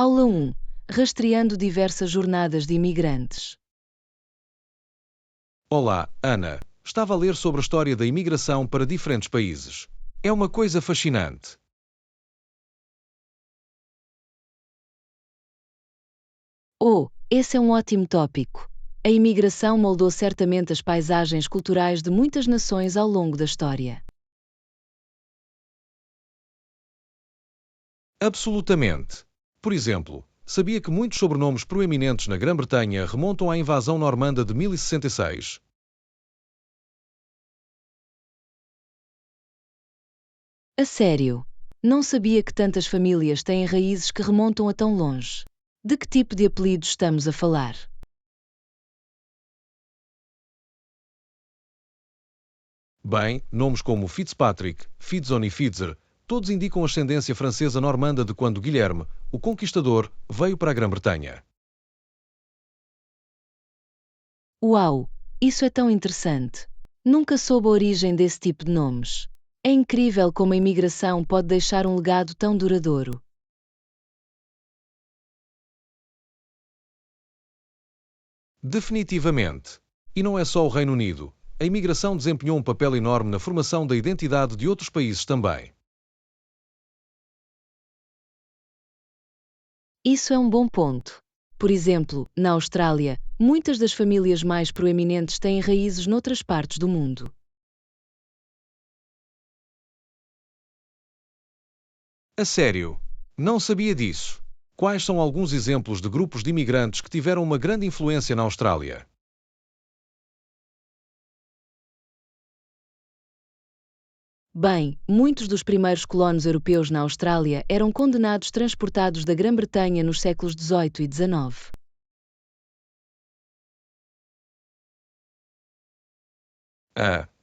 Aula 1. Rastreando diversas jornadas de imigrantes. Olá, Ana. Estava a ler sobre a história da imigração para diferentes países. É uma coisa fascinante. Oh, esse é um ótimo tópico. A imigração moldou certamente as paisagens culturais de muitas nações ao longo da história. Absolutamente. Por exemplo, sabia que muitos sobrenomes proeminentes na Grã-Bretanha remontam à invasão normanda de 1066? A sério, não sabia que tantas famílias têm raízes que remontam a tão longe. De que tipo de apelidos estamos a falar? Bem, nomes como Fitzpatrick, Fitzon e Fitzer, todos indicam ascendência francesa normanda de quando Guilherme, o Conquistador, veio para a Grã-Bretanha. Uau, isso é tão interessante. Nunca soube a origem desse tipo de nomes. É incrível como a imigração pode deixar um legado tão duradouro. Definitivamente. E não é só o Reino Unido. A imigração desempenhou um papel enorme na formação da identidade de outros países também. Isso é um bom ponto. Por exemplo, na Austrália, muitas das famílias mais proeminentes têm raízes noutras partes do mundo. A sério? Não sabia disso. Quais são alguns exemplos de grupos de imigrantes que tiveram uma grande influência na Austrália? Bem, muitos dos primeiros colonos europeus na Austrália eram condenados transportados da Grã-Bretanha nos séculos XVIII e XIX.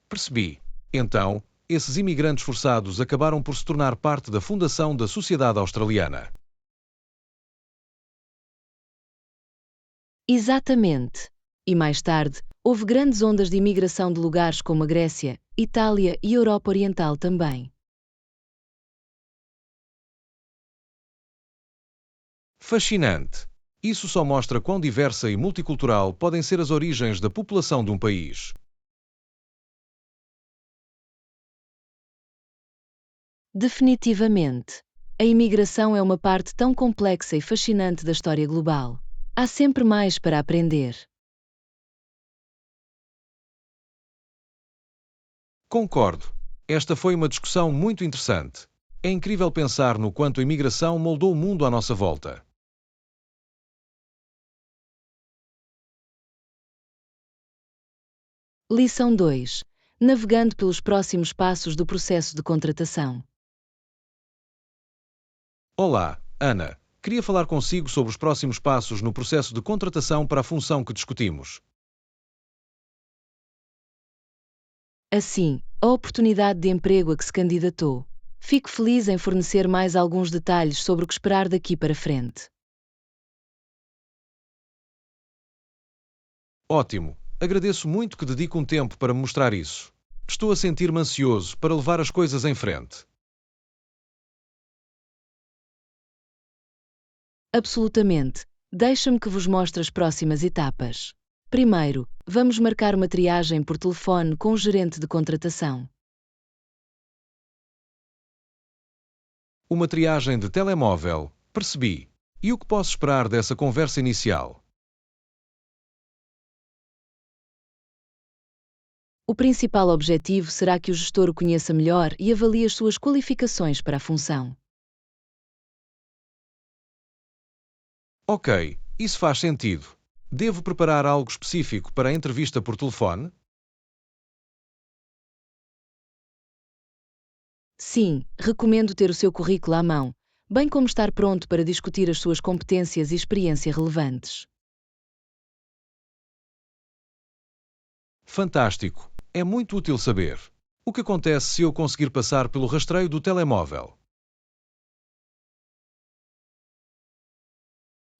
Percebi. Então, esses imigrantes forçados acabaram por se tornar parte da fundação da sociedade australiana. Exatamente. E mais tarde, houve grandes ondas de imigração de lugares como a Grécia, Itália e Europa Oriental também. Fascinante. Isso só mostra quão diversa e multicultural podem ser as origens da população de um país. Definitivamente. A imigração é uma parte tão complexa e fascinante da história global. Há sempre mais para aprender. Concordo. Esta foi uma discussão muito interessante. É incrível pensar no quanto a imigração moldou o mundo à nossa volta. Lição 2. Navegando pelos próximos passos do processo de contratação. Olá, Ana. Queria falar consigo sobre os próximos passos no processo de contratação para a função que discutimos. Assim, a oportunidade de emprego a que se candidatou. Fico feliz em fornecer mais alguns detalhes sobre o que esperar daqui para frente. Ótimo. Agradeço muito que dedique um tempo para me mostrar isso. Estou a sentir-me ansioso para levar as coisas em frente. Absolutamente. Deixa-me que vos mostre as próximas etapas. Primeiro, vamos marcar uma triagem por telefone com o gerente de contratação. Uma triagem de telemóvel. Percebi. E o que posso esperar dessa conversa inicial? O principal objetivo será que o gestor o conheça melhor e avalie as suas qualificações para a função. Ok, isso faz sentido. Devo preparar algo específico para a entrevista por telefone? Sim, recomendo ter o seu currículo à mão, bem como estar pronto para discutir as suas competências e experiência relevantes. Fantástico. É muito útil saber. O que acontece se eu conseguir passar pelo rastreio do telemóvel?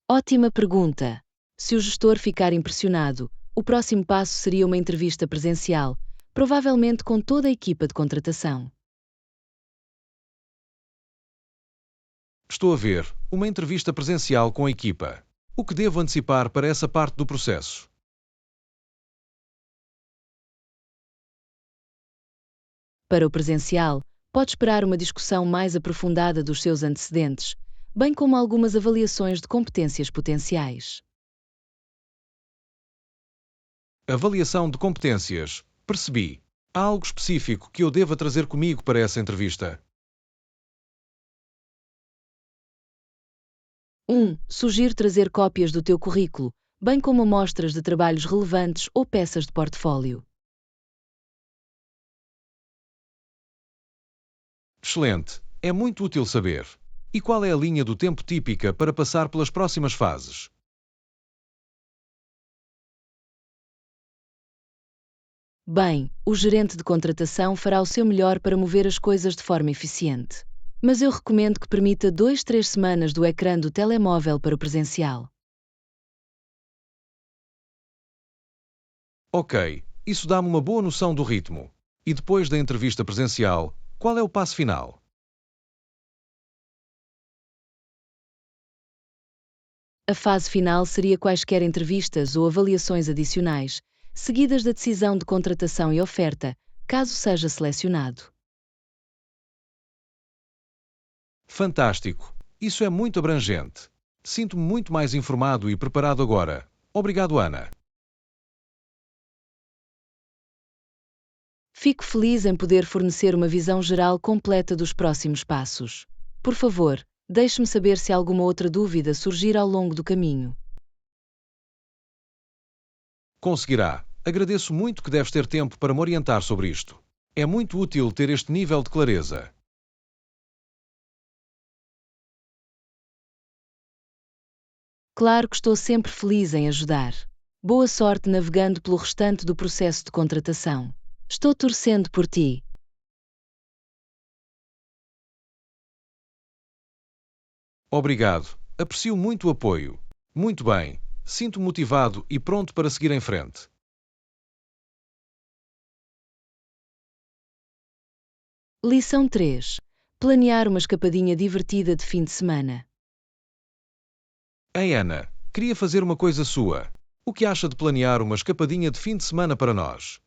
Ótima pergunta! Se o gestor ficar impressionado, o próximo passo seria uma entrevista presencial, provavelmente com toda a equipa de contratação. Estou a ver, uma entrevista presencial com a equipa. O que devo antecipar para essa parte do processo? Para o presencial, pode esperar uma discussão mais aprofundada dos seus antecedentes, bem como algumas avaliações de competências potenciais. Avaliação de competências. Percebi. Há algo específico que eu deva trazer comigo para essa entrevista? 1. Sugiro trazer cópias do teu currículo, bem como amostras de trabalhos relevantes ou peças de portfólio. Excelente. É muito útil saber. E qual é a linha do tempo típica para passar pelas próximas fases? Bem, o gerente de contratação fará o seu melhor para mover as coisas de forma eficiente. Mas eu recomendo que permita 2-3 semanas do ecrã do telemóvel para o presencial. Ok, isso dá-me uma boa noção do ritmo. E depois da entrevista presencial, qual é o passo final? A fase final seria quaisquer entrevistas ou avaliações adicionais, seguidas da decisão de contratação e oferta, caso seja selecionado. Fantástico. Isso é muito abrangente. Sinto-me muito mais informado e preparado agora. Obrigado, Ana. Fico feliz em poder fornecer uma visão geral completa dos próximos passos. Por favor, deixe-me saber se alguma outra dúvida surgir ao longo do caminho. Conseguirá. Agradeço muito que deves ter tempo para me orientar sobre isto. É muito útil ter este nível de clareza. Claro que estou sempre feliz em ajudar. Boa sorte navegando pelo restante do processo de contratação. Estou torcendo por ti. Obrigado. Aprecio muito o apoio. Muito bem. Sinto-me motivado e pronto para seguir em frente. Lição 3. Planear uma escapadinha divertida de fim de semana. Ei, Ana, queria fazer uma coisa sua. O que acha de planear uma escapadinha de fim de semana para nós?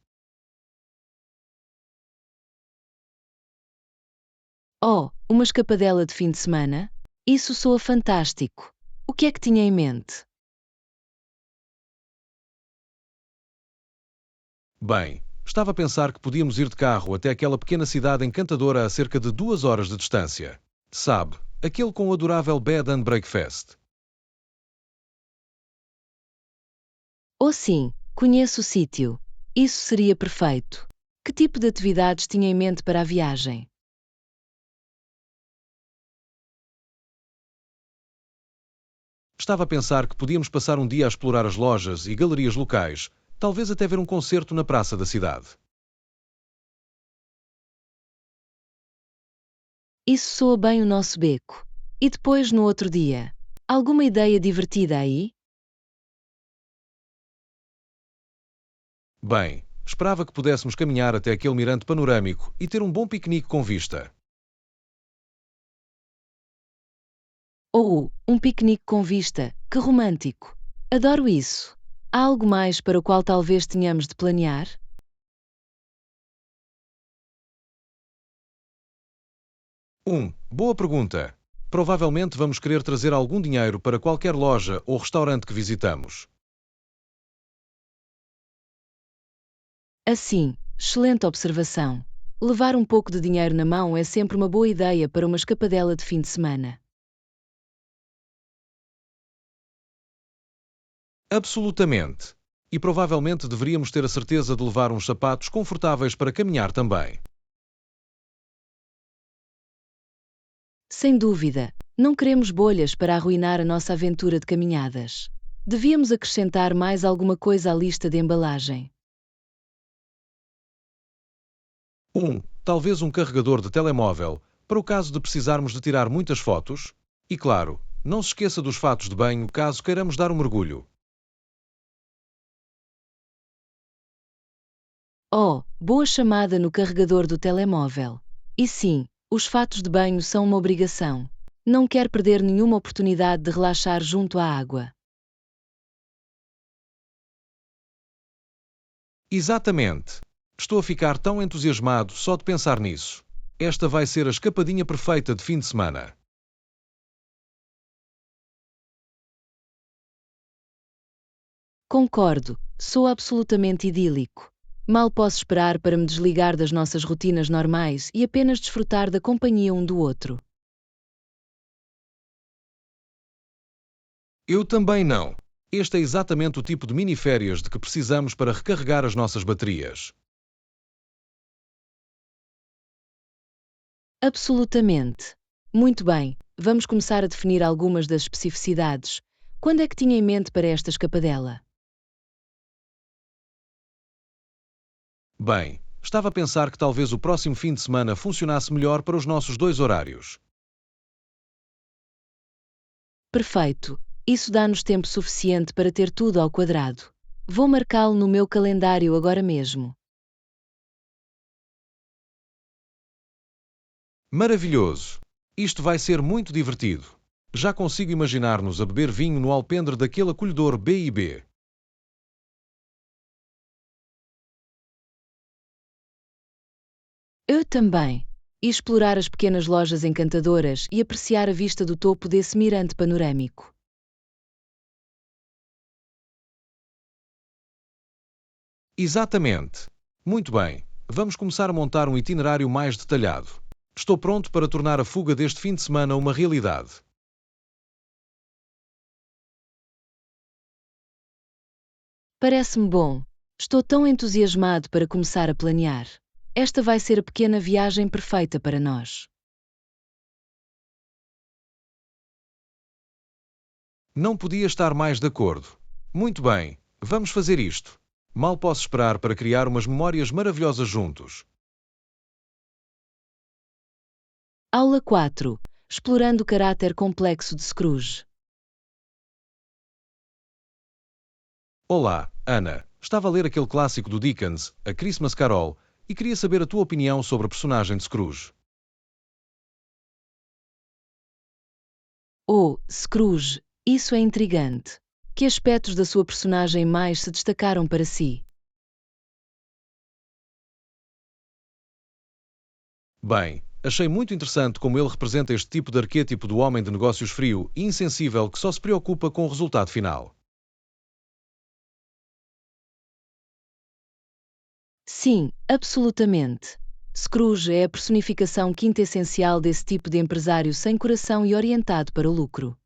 Oh, uma escapadela de fim de semana? Isso soa fantástico. O que é que tinha em mente? Bem, estava a pensar que podíamos ir de carro até aquela pequena cidade encantadora a cerca de 2 horas de distância. Sabe, aquele com o adorável Bed and Breakfast. Oh sim, conheço o sítio. Isso seria perfeito. Que tipo de atividades tinha em mente para a viagem? Estava a pensar que podíamos passar um dia a explorar as lojas e galerias locais, talvez até ver um concerto na praça da cidade. Isso soa bem o nosso beco. E depois no outro dia? Alguma ideia divertida aí? Bem, esperava que pudéssemos caminhar até aquele mirante panorâmico e ter um bom piquenique com vista. Ou um piquenique com vista, que romântico! Adoro isso! Há algo mais para o qual talvez tenhamos de planear? Boa pergunta. Provavelmente vamos querer trazer algum dinheiro para qualquer loja ou restaurante que visitamos. Assim, excelente observação. Levar um pouco de dinheiro na mão é sempre uma boa ideia para uma escapadela de fim de semana. Absolutamente. E provavelmente deveríamos ter a certeza de levar uns sapatos confortáveis para caminhar também. Sem dúvida, não queremos bolhas para arruinar a nossa aventura de caminhadas. Devíamos acrescentar mais alguma coisa à lista de embalagem. Talvez um carregador de telemóvel, para o caso de precisarmos de tirar muitas fotos. E claro, não se esqueça dos fatos de banho caso queiramos dar um mergulho. Oh, boa chamada no carregador do telemóvel. E sim, os fatos de banho são uma obrigação. Não quer perder nenhuma oportunidade de relaxar junto à água. Exatamente. Estou a ficar tão entusiasmado só de pensar nisso. Esta vai ser a escapadinha perfeita de fim de semana. Concordo, sou absolutamente idílico. Mal posso esperar para me desligar das nossas rotinas normais e apenas desfrutar da companhia um do outro. Eu também não. Este é exatamente o tipo de miniférias de que precisamos para recarregar as nossas baterias. Absolutamente. Muito bem, vamos começar a definir algumas das especificidades. Quando é que tinha em mente para esta escapadela? Bem, estava a pensar que talvez o próximo fim de semana funcionasse melhor para os nossos dois horários. Perfeito. Isso dá-nos tempo suficiente para ter tudo ao quadrado. Vou marcá-lo no meu calendário agora mesmo. Maravilhoso! Isto vai ser muito divertido. Já consigo imaginar-nos a beber vinho no alpendre daquele acolhedor B&B. Eu também. E explorar as pequenas lojas encantadoras e apreciar a vista do topo desse mirante panorâmico. Exatamente. Muito bem. Vamos começar a montar um itinerário mais detalhado. Estou pronto para tornar a fuga deste fim de semana uma realidade. Parece-me bom. Estou tão entusiasmado para começar a planear. Esta vai ser a pequena viagem perfeita para nós. Não podia estar mais de acordo. Muito bem, vamos fazer isto. Mal posso esperar para criar umas memórias maravilhosas juntos. Aula 4. Explorando o caráter complexo de Scrooge. Olá, Ana. Estava a ler aquele clássico do Dickens, A Christmas Carol, e queria saber a tua opinião sobre a personagem de Scrooge. Oh, Scrooge, isso é intrigante. Que aspectos da sua personagem mais se destacaram para si? Bem, achei muito interessante como ele representa este tipo de arquétipo do homem de negócios frio e insensível que só se preocupa com o resultado final. Sim, absolutamente. Scrooge é a personificação quintessencial desse tipo de empresário sem coração e orientado para o lucro.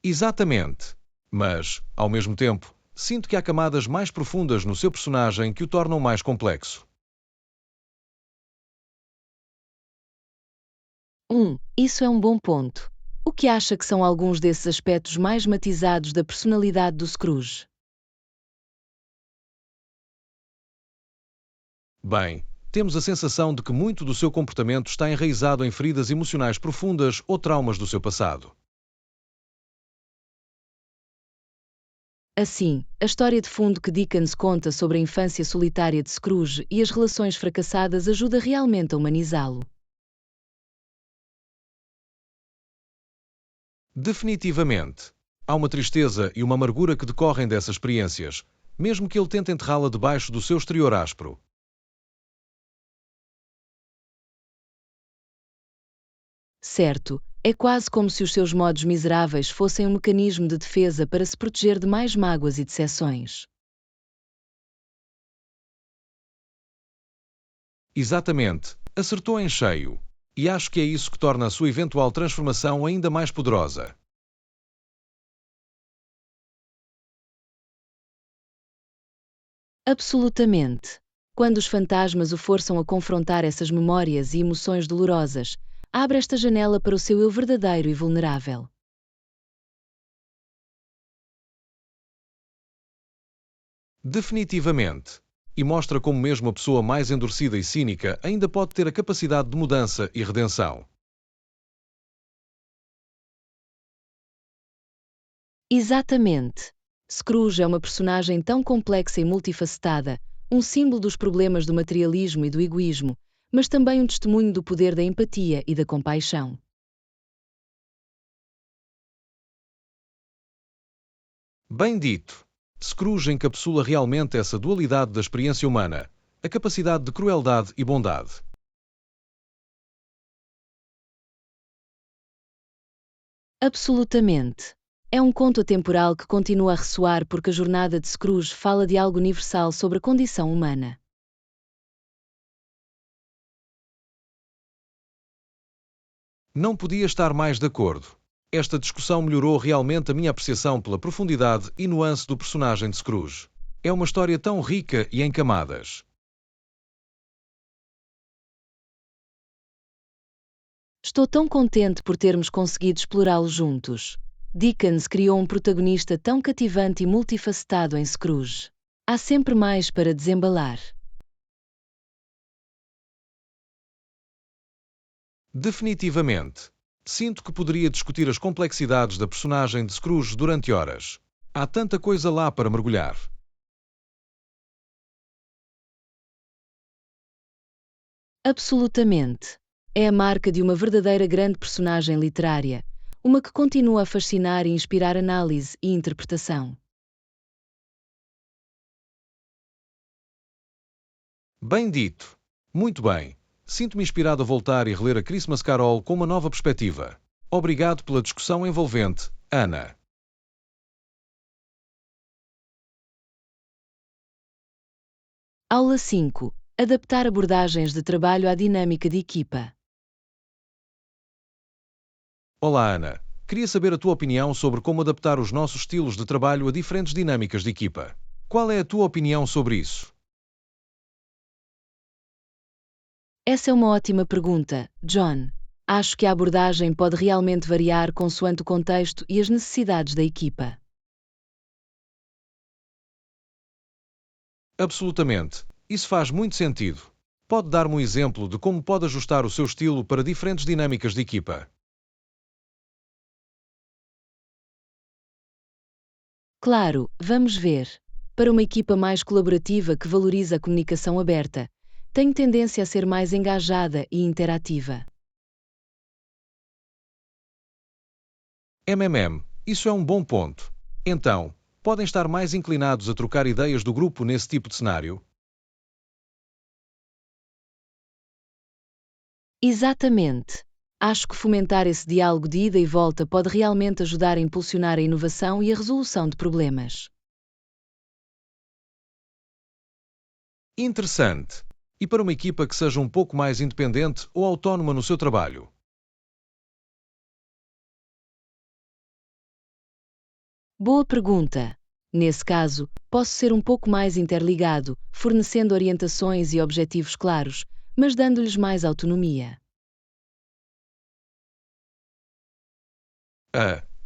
Exatamente. Mas, ao mesmo tempo, sinto que há camadas mais profundas no seu personagem que o tornam mais complexo. Isso é um bom ponto. O que acha que são alguns desses aspectos mais matizados da personalidade do Scrooge? Bem, temos a sensação de que muito do seu comportamento está enraizado em feridas emocionais profundas ou traumas do seu passado. Assim, a história de fundo que Dickens conta sobre a infância solitária de Scrooge e as relações fracassadas ajuda realmente a humanizá-lo. Definitivamente. Há uma tristeza e uma amargura que decorrem dessas experiências, mesmo que ele tente enterrá-la debaixo do seu exterior áspero. Certo, é quase como se os seus modos miseráveis fossem um mecanismo de defesa para se proteger de mais mágoas e decepções. Exatamente. Acertou em cheio. E acho que é isso que torna a sua eventual transformação ainda mais poderosa. Absolutamente. Quando os fantasmas o forçam a confrontar essas memórias e emoções dolorosas, abre esta janela para o seu eu verdadeiro e vulnerável. Definitivamente. E mostra como mesmo a pessoa mais endurecida e cínica ainda pode ter a capacidade de mudança e redenção. Exatamente. Scrooge é uma personagem tão complexa e multifacetada, um símbolo dos problemas do materialismo e do egoísmo, mas também um testemunho do poder da empatia e da compaixão. Bem dito. Scrooge encapsula realmente essa dualidade da experiência humana, a capacidade de crueldade e bondade. Absolutamente. É um conto atemporal que continua a ressoar porque a jornada de Scrooge fala de algo universal sobre a condição humana. Não podia estar mais de acordo. Esta discussão melhorou realmente a minha apreciação pela profundidade e nuance do personagem de Scrooge. É uma história tão rica e em camadas. Estou tão contente por termos conseguido explorá-lo juntos. Dickens criou um protagonista tão cativante e multifacetado em Scrooge. Há sempre mais para desembalar. Definitivamente. Sinto que poderia discutir as complexidades da personagem de Scrooge durante horas. Há tanta coisa lá para mergulhar. Absolutamente. É a marca de uma verdadeira grande personagem literária, uma que continua a fascinar e inspirar análise e interpretação. Bem dito. Muito bem. Sinto-me inspirado a voltar e reler a Christmas Carol com uma nova perspectiva. Obrigado pela discussão envolvente, Ana. Aula 5. Adaptar abordagens de trabalho à dinâmica de equipa. Olá, Ana. Queria saber a tua opinião sobre como adaptar os nossos estilos de trabalho a diferentes dinâmicas de equipa. Qual é a tua opinião sobre isso? Essa é uma ótima pergunta, John. Acho que a abordagem pode realmente variar consoante o contexto e as necessidades da equipa. Absolutamente. Isso faz muito sentido. Pode dar-me um exemplo de como pode ajustar o seu estilo para diferentes dinâmicas de equipa? Claro, vamos ver. Para uma equipa mais colaborativa que valoriza a comunicação aberta, tenho tendência a ser mais engajada e interativa. Isso é um bom ponto. Então, podem estar mais inclinados a trocar ideias do grupo nesse tipo de cenário? Exatamente. Acho que fomentar esse diálogo de ida e volta pode realmente ajudar a impulsionar a inovação e a resolução de problemas. Interessante. E para uma equipa que seja um pouco mais independente ou autónoma no seu trabalho? Boa pergunta. Nesse caso, posso ser um pouco mais interligado, fornecendo orientações e objetivos claros, mas dando-lhes mais autonomia.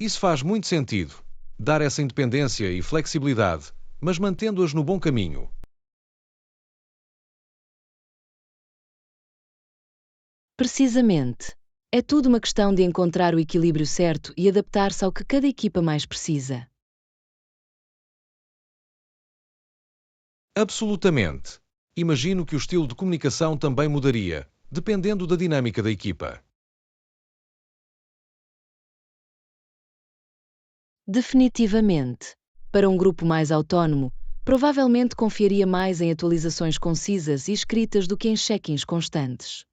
Isso faz muito sentido. Dar essa independência e flexibilidade, mas mantendo-as no bom caminho. Precisamente. É tudo uma questão de encontrar o equilíbrio certo e adaptar-se ao que cada equipa mais precisa. Absolutamente. Imagino que o estilo de comunicação também mudaria, dependendo da dinâmica da equipa. Definitivamente. Para um grupo mais autónomo, provavelmente confiaria mais em atualizações concisas e escritas do que em check-ins constantes.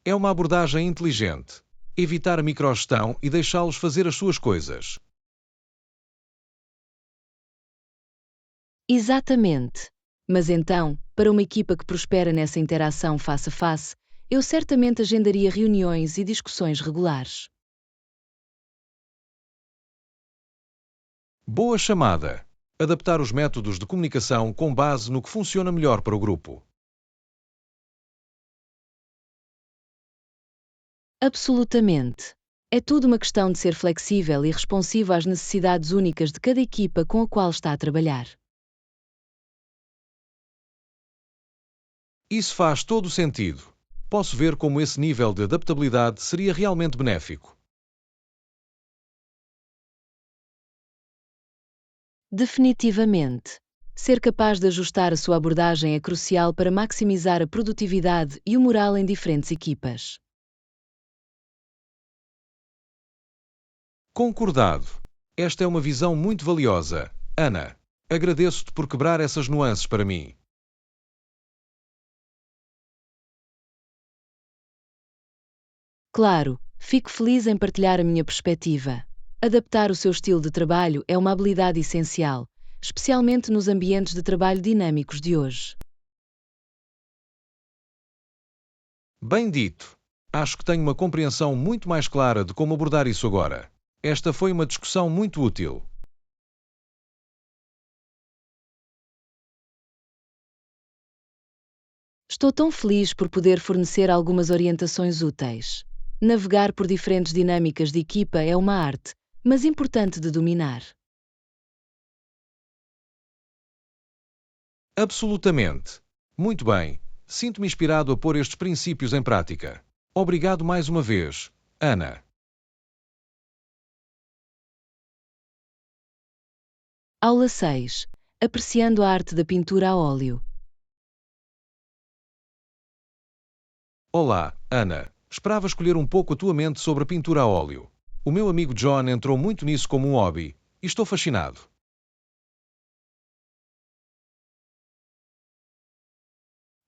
É uma abordagem inteligente. Evitar a microgestão e deixá-los fazer as suas coisas. Exatamente. Mas então, para uma equipa que prospera nessa interação face a face, eu certamente agendaria reuniões e discussões regulares. Boa chamada. Adaptar os métodos de comunicação com base no que funciona melhor para o grupo. Absolutamente. É tudo uma questão de ser flexível e responsivo às necessidades únicas de cada equipa com a qual está a trabalhar. Isso faz todo o sentido. Posso ver como esse nível de adaptabilidade seria realmente benéfico. Definitivamente. Ser capaz de ajustar a sua abordagem é crucial para maximizar a produtividade e o moral em diferentes equipas. Concordado. Esta é uma visão muito valiosa. Ana, agradeço-te por quebrar essas nuances para mim. Claro, fico feliz em partilhar a minha perspectiva. Adaptar o seu estilo de trabalho é uma habilidade essencial, especialmente nos ambientes de trabalho dinâmicos de hoje. Bem dito. Acho que tenho uma compreensão muito mais clara de como abordar isso agora. Esta foi uma discussão muito útil. Estou tão feliz por poder fornecer algumas orientações úteis. Navegar por diferentes dinâmicas de equipa é uma arte, mas importante de dominar. Absolutamente. Muito bem. Sinto-me inspirado a pôr estes princípios em prática. Obrigado mais uma vez, Ana. Aula 6. Apreciando a arte da pintura a óleo. Olá, Ana. Esperava escolher um pouco a tua mente sobre a pintura a óleo. O meu amigo John entrou muito nisso como um hobby, e estou fascinado.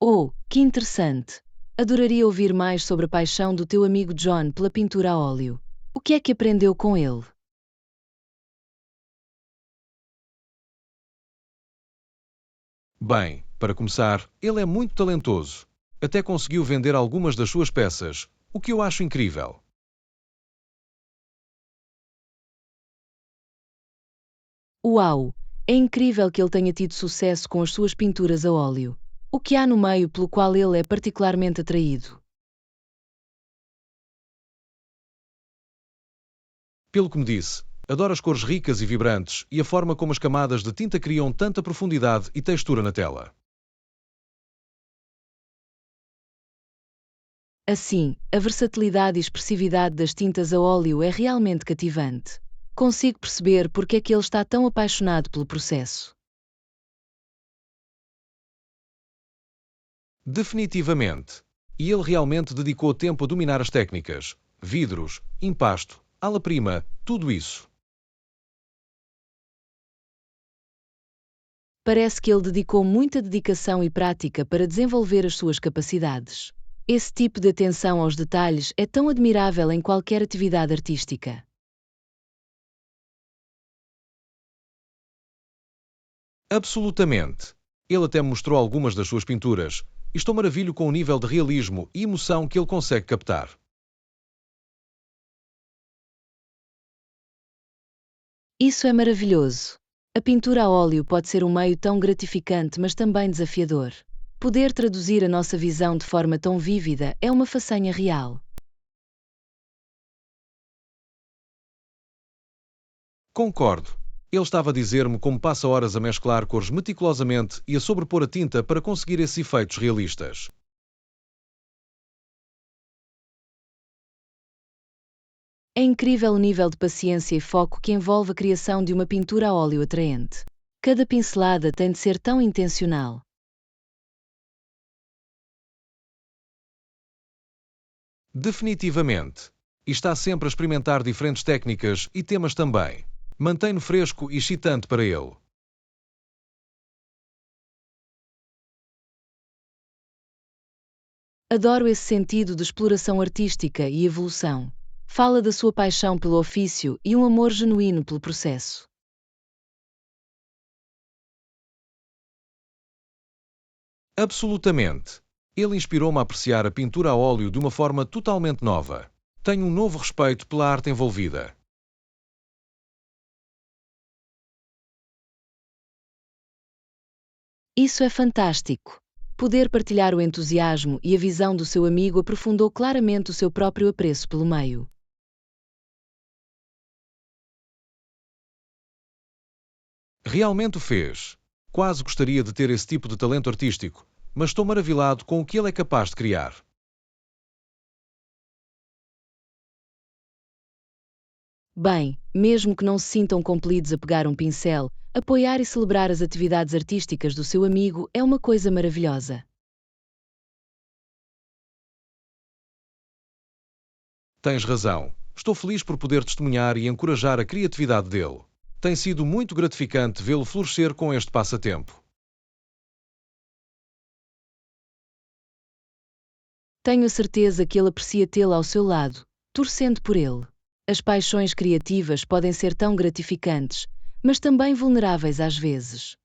Oh, que interessante! Adoraria ouvir mais sobre a paixão do teu amigo John pela pintura a óleo. O que é que aprendeu com ele? Bem, para começar, ele é muito talentoso. Até conseguiu vender algumas das suas peças, o que eu acho incrível. Uau! É incrível que ele tenha tido sucesso com as suas pinturas a óleo. O que há no meio pelo qual ele é particularmente atraído? Pelo que me disse, adoro as cores ricas e vibrantes e a forma como as camadas de tinta criam tanta profundidade e textura na tela. Assim, a versatilidade e expressividade das tintas a óleo é realmente cativante. Consigo perceber porque é que ele está tão apaixonado pelo processo. Definitivamente. E ele realmente dedicou tempo a dominar as técnicas, vidros, impasto, ala-prima, tudo isso. Parece que ele dedicou muita dedicação e prática para desenvolver as suas capacidades. Esse tipo de atenção aos detalhes é tão admirável em qualquer atividade artística. Absolutamente. Ele até me mostrou algumas das suas pinturas, e estou maravilhado com o nível de realismo e emoção que ele consegue captar. Isso é maravilhoso. A pintura a óleo pode ser um meio tão gratificante, mas também desafiador. Poder traduzir a nossa visão de forma tão vívida é uma façanha real. Concordo. Ele estava a dizer-me como passa horas a mesclar cores meticulosamente e a sobrepor a tinta para conseguir esses efeitos realistas. É incrível o nível de paciência e foco que envolve a criação de uma pintura a óleo atraente. Cada pincelada tem de ser tão intencional. Definitivamente. E está sempre a experimentar diferentes técnicas e temas também. Mantém-no fresco e excitante para ele. Adoro esse sentido de exploração artística e evolução. Fala da sua paixão pelo ofício e um amor genuíno pelo processo. Absolutamente. Ele inspirou-me a apreciar a pintura a óleo de uma forma totalmente nova. Tenho um novo respeito pela arte envolvida. Isso é fantástico. Poder partilhar o entusiasmo e a visão do seu amigo aprofundou claramente o seu próprio apreço pelo meio. Realmente o fez. Quase gostaria de ter esse tipo de talento artístico, mas estou maravilhado com o que ele é capaz de criar. Bem, mesmo que não se sintam compelidos a pegar um pincel, Apoiar e celebrar as atividades artísticas do seu amigo é uma coisa maravilhosa. Tens razão. Estou feliz por poder testemunhar e encorajar a criatividade dele. Tem sido muito gratificante vê-lo florescer com este passatempo. Tenho a certeza que ele aprecia tê-lo ao seu lado, torcendo por ele. As paixões criativas podem ser tão gratificantes, mas também vulneráveis às vezes.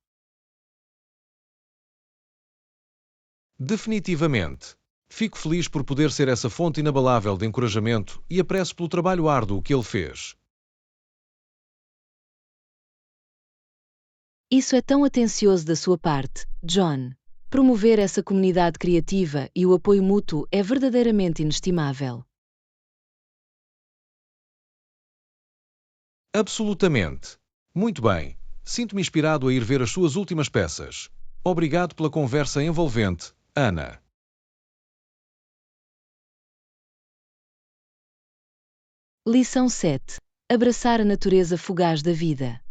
Definitivamente. Fico feliz por poder ser essa fonte inabalável de encorajamento e apreço pelo trabalho árduo que ele fez. Isso é tão atencioso da sua parte, John. Promover essa comunidade criativa e o apoio mútuo é verdadeiramente inestimável. Absolutamente. Muito bem. Sinto-me inspirado a ir ver as suas últimas peças. Obrigado pela conversa envolvente, Ana. Lição 7. Abraçar a natureza fugaz da vida.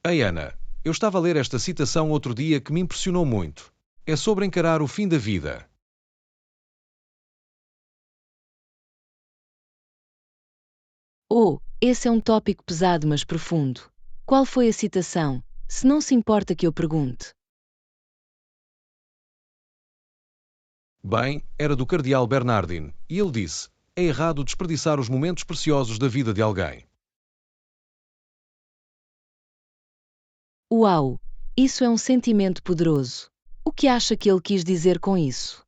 Ei, Ana, eu estava a ler esta citação outro dia que me impressionou muito. É sobre encarar o fim da vida. Oh, esse é um tópico pesado mas profundo. Qual foi a citação, se não se importa que eu pergunte? Bem, era do cardeal Bernardin, e ele disse: é errado desperdiçar os momentos preciosos da vida de alguém. Uau! Isso é um sentimento poderoso. O que acha que ele quis dizer com isso?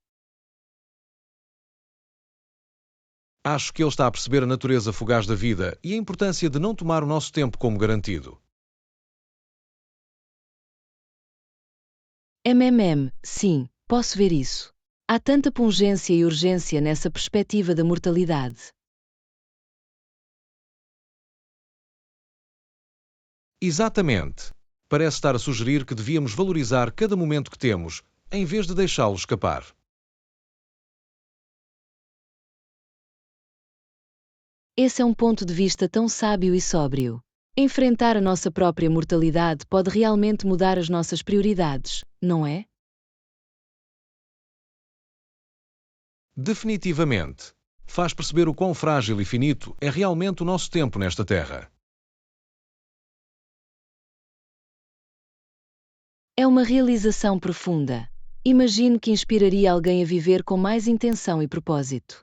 Acho que ele está a perceber a natureza fugaz da vida e a importância de não tomar o nosso tempo como garantido. Sim, posso ver isso. Há tanta pungência e urgência nessa perspectiva da mortalidade. Exatamente. Parece estar a sugerir que devíamos valorizar cada momento que temos, em vez de deixá-lo escapar. Esse é um ponto de vista tão sábio e sóbrio. Enfrentar a nossa própria mortalidade pode realmente mudar as nossas prioridades, não é? Definitivamente. Faz perceber o quão frágil e finito é realmente o nosso tempo nesta Terra. É uma realização profunda. Imagino que inspiraria alguém a viver com mais intenção e propósito.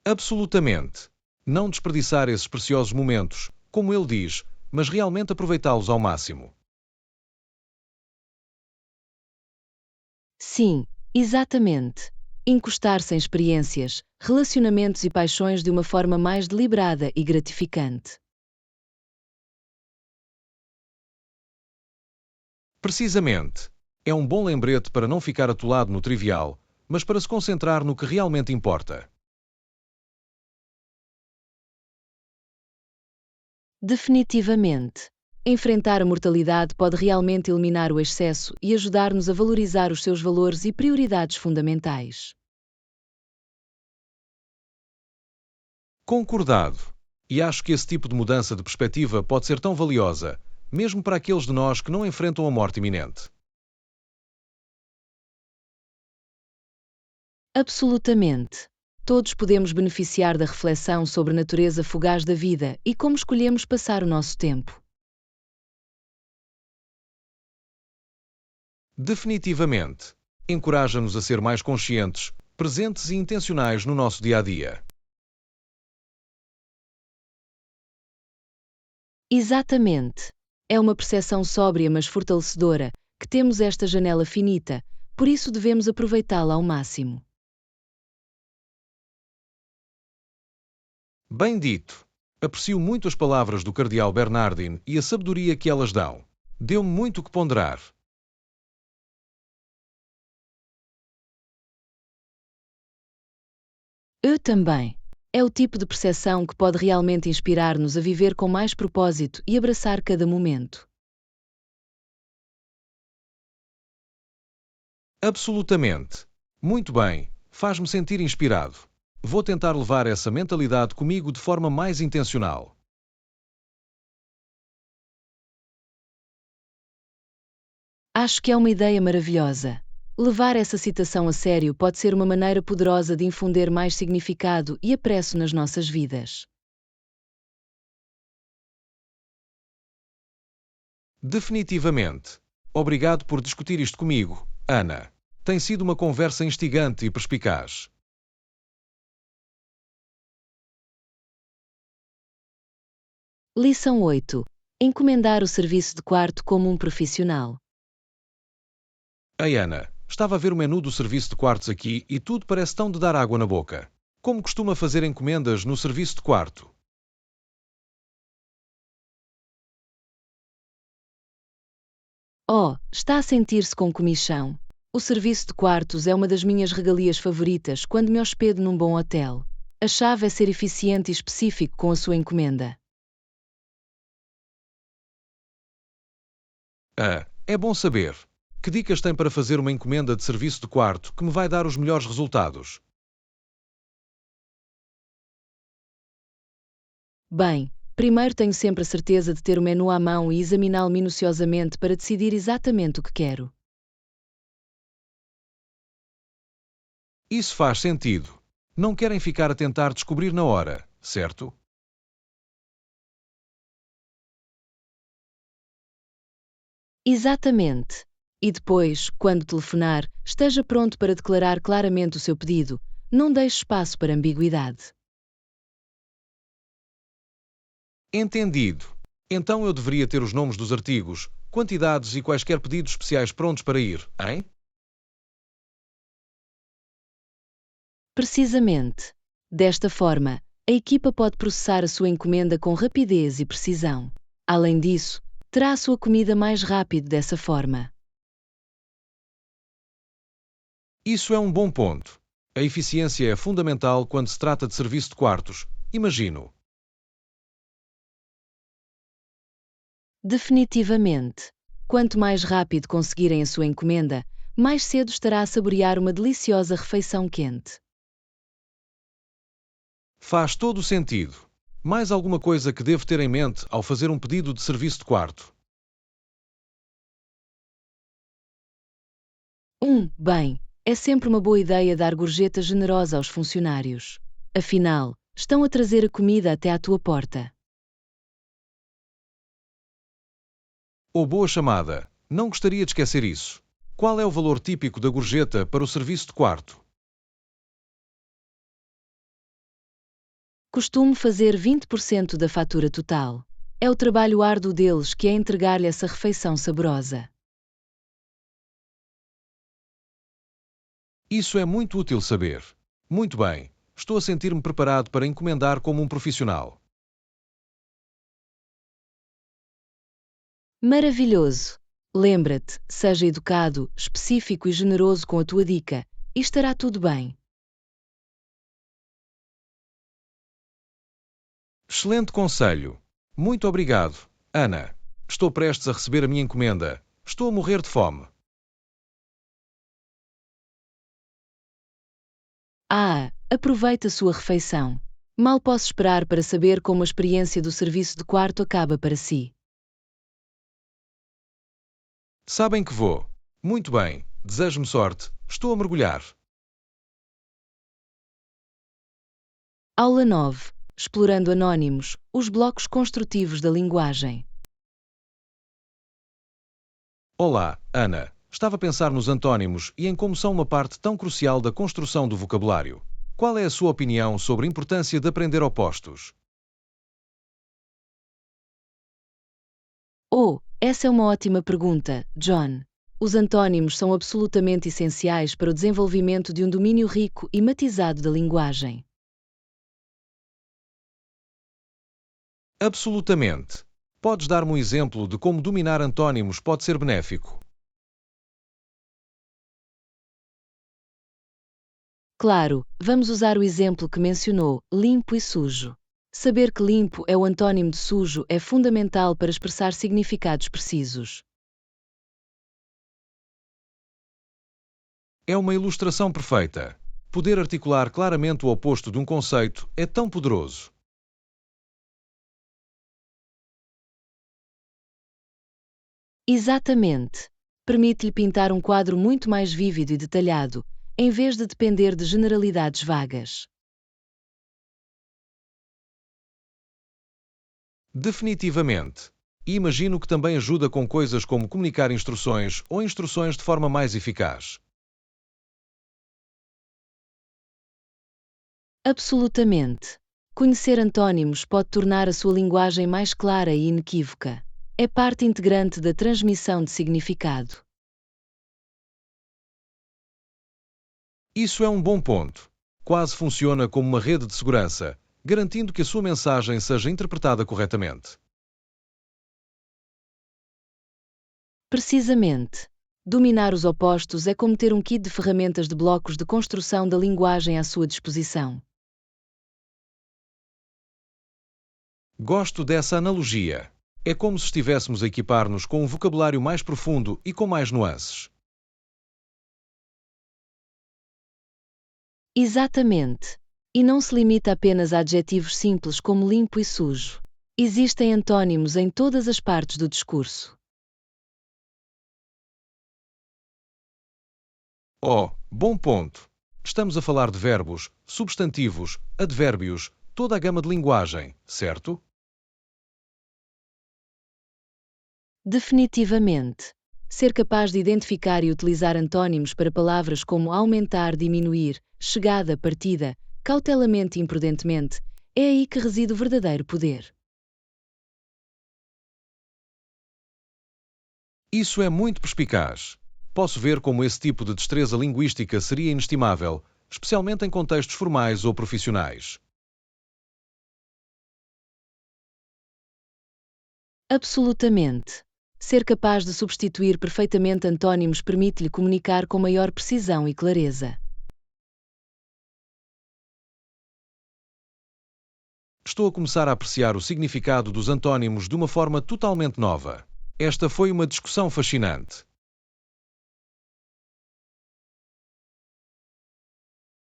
Absolutamente. Não desperdiçar esses preciosos momentos, como ele diz, mas realmente aproveitá-los ao máximo. Sim, exatamente. Encostar-se em experiências, relacionamentos e paixões de uma forma mais deliberada e gratificante. Precisamente. É um bom lembrete para não ficar atolado no trivial, mas para se concentrar no que realmente importa. Definitivamente. Enfrentar a mortalidade pode realmente eliminar o excesso e ajudar-nos a valorizar os seus valores e prioridades fundamentais. Concordado. E acho que esse tipo de mudança de perspectiva pode ser tão valiosa, mesmo para aqueles de nós que não enfrentam a morte iminente. Absolutamente. Todos podemos beneficiar da reflexão sobre a natureza fugaz da vida e como escolhemos passar o nosso tempo. Definitivamente. Encoraja-nos a ser mais conscientes, presentes e intencionais no nosso dia-a-dia. Exatamente. É uma percepção sóbria mas fortalecedora, que temos esta janela finita, por isso devemos aproveitá-la ao máximo. Bem dito. Aprecio muito as palavras do cardeal Bernardin e a sabedoria que elas dão. Deu-me muito que ponderar. Eu também. É o tipo de percepção que pode realmente inspirar-nos a viver com mais propósito e abraçar cada momento. Absolutamente. Muito bem. Faz-me sentir inspirado. Vou tentar levar essa mentalidade comigo de forma mais intencional. Acho que é uma ideia maravilhosa. Levar essa citação a sério pode ser uma maneira poderosa de infundir mais significado e apreço nas nossas vidas. Definitivamente. Obrigado por discutir isto comigo, Ana. Tem sido uma conversa instigante e perspicaz. Lição 8. Encomendar o serviço de quarto como um profissional. Ei, Ana, estava a ver o menu do serviço de quartos aqui e tudo parece tão de dar água na boca. Como costuma fazer encomendas no serviço de quarto? Oh, está a sentir-se com comichão. O serviço de quartos é uma das minhas regalias favoritas quando me hospedo num bom hotel. A chave é ser eficiente e específico com a sua encomenda. Ah, é bom saber. Que dicas tem para fazer uma encomenda de serviço de quarto que me vai dar os melhores resultados? Bem, primeiro tenho sempre a certeza de ter o menu à mão e examiná-lo minuciosamente para decidir exatamente o que quero. Isso faz sentido. Não querem ficar a tentar descobrir na hora, certo? Exatamente. E depois, quando telefonar, esteja pronto para declarar claramente o seu pedido. Não deixe espaço para ambiguidade. Entendido. Então eu deveria ter os nomes dos artigos, quantidades e quaisquer pedidos especiais prontos para ir, hein? Precisamente. Desta forma, a equipa pode processar a sua encomenda com rapidez e precisão. Além disso, terá a sua comida mais rápido dessa forma. Isso é um bom ponto. A eficiência é fundamental quando se trata de serviço de quartos, imagino. Definitivamente. Quanto mais rápido conseguirem a sua encomenda, mais cedo estará a saborear uma deliciosa refeição quente. Faz todo o sentido. Mais alguma coisa que devo ter em mente ao fazer um pedido de serviço de quarto? Bem, é sempre uma boa ideia dar gorjeta generosa aos funcionários. Afinal, estão a trazer a comida até à tua porta. Ou boa chamada. Não gostaria de esquecer isso. Qual é o valor típico da gorjeta para o serviço de quarto? Costumo fazer 20% da fatura total. É o trabalho árduo deles que é entregar-lhe essa refeição saborosa. Isso é muito útil saber. Muito bem. Estou a sentir-me preparado para encomendar como um profissional. Maravilhoso! Lembra-te, seja educado, específico e generoso com a tua dica, e estará tudo bem. Excelente conselho. Muito obrigado, Ana. Estou prestes a receber a minha encomenda. Estou a morrer de fome. Aproveita a sua refeição. Mal posso esperar para saber como a experiência do serviço de quarto acaba para si. Sabem que vou. Muito bem. Desejo-me sorte. Estou a mergulhar. Aula 9. Explorando anónimos, os blocos construtivos da linguagem. Olá, Ana. Estava a pensar nos antônimos e em como são uma parte tão crucial da construção do vocabulário. Qual é a sua opinião sobre a importância de aprender opostos? Essa é uma ótima pergunta, John. Os antônimos são absolutamente essenciais para o desenvolvimento de um domínio rico e matizado da linguagem. Absolutamente. Podes dar-me um exemplo de como dominar antônimos pode ser benéfico? Claro, vamos usar o exemplo que mencionou, limpo e sujo. Saber que limpo é o antônimo de sujo é fundamental para expressar significados precisos. É uma ilustração perfeita. Poder articular claramente o oposto de um conceito é tão poderoso. Exatamente. Permite-lhe pintar um quadro muito mais vívido e detalhado, em vez de depender de generalidades vagas. Definitivamente. E imagino que também ajuda com coisas como comunicar instruções ou instruções de forma mais eficaz. Absolutamente. Conhecer antônimos pode tornar a sua linguagem mais clara e inequívoca. É parte integrante da transmissão de significado. Isso é um bom ponto. Quase funciona como uma rede de segurança, garantindo que a sua mensagem seja interpretada corretamente. Precisamente. Dominar os opostos é como ter um kit de ferramentas de blocos de construção da linguagem à sua disposição. Gosto dessa analogia. É como se estivéssemos a equipar-nos com um vocabulário mais profundo e com mais nuances. Exatamente. E não se limita apenas a adjetivos simples como limpo e sujo. Existem antônimos em todas as partes do discurso. Oh, bom ponto. Estamos a falar de verbos, substantivos, advérbios, toda a gama de linguagem, certo? Definitivamente. Ser capaz de identificar e utilizar antônimos para palavras como aumentar, diminuir, chegada, partida, cautelamente e imprudentemente, é aí que reside o verdadeiro poder. Isso é muito perspicaz. Posso ver como esse tipo de destreza linguística seria inestimável, especialmente em contextos formais ou profissionais. Absolutamente. Ser capaz de substituir perfeitamente antônimos permite-lhe comunicar com maior precisão e clareza. Estou a começar a apreciar o significado dos antônimos de uma forma totalmente nova. Esta foi uma discussão fascinante.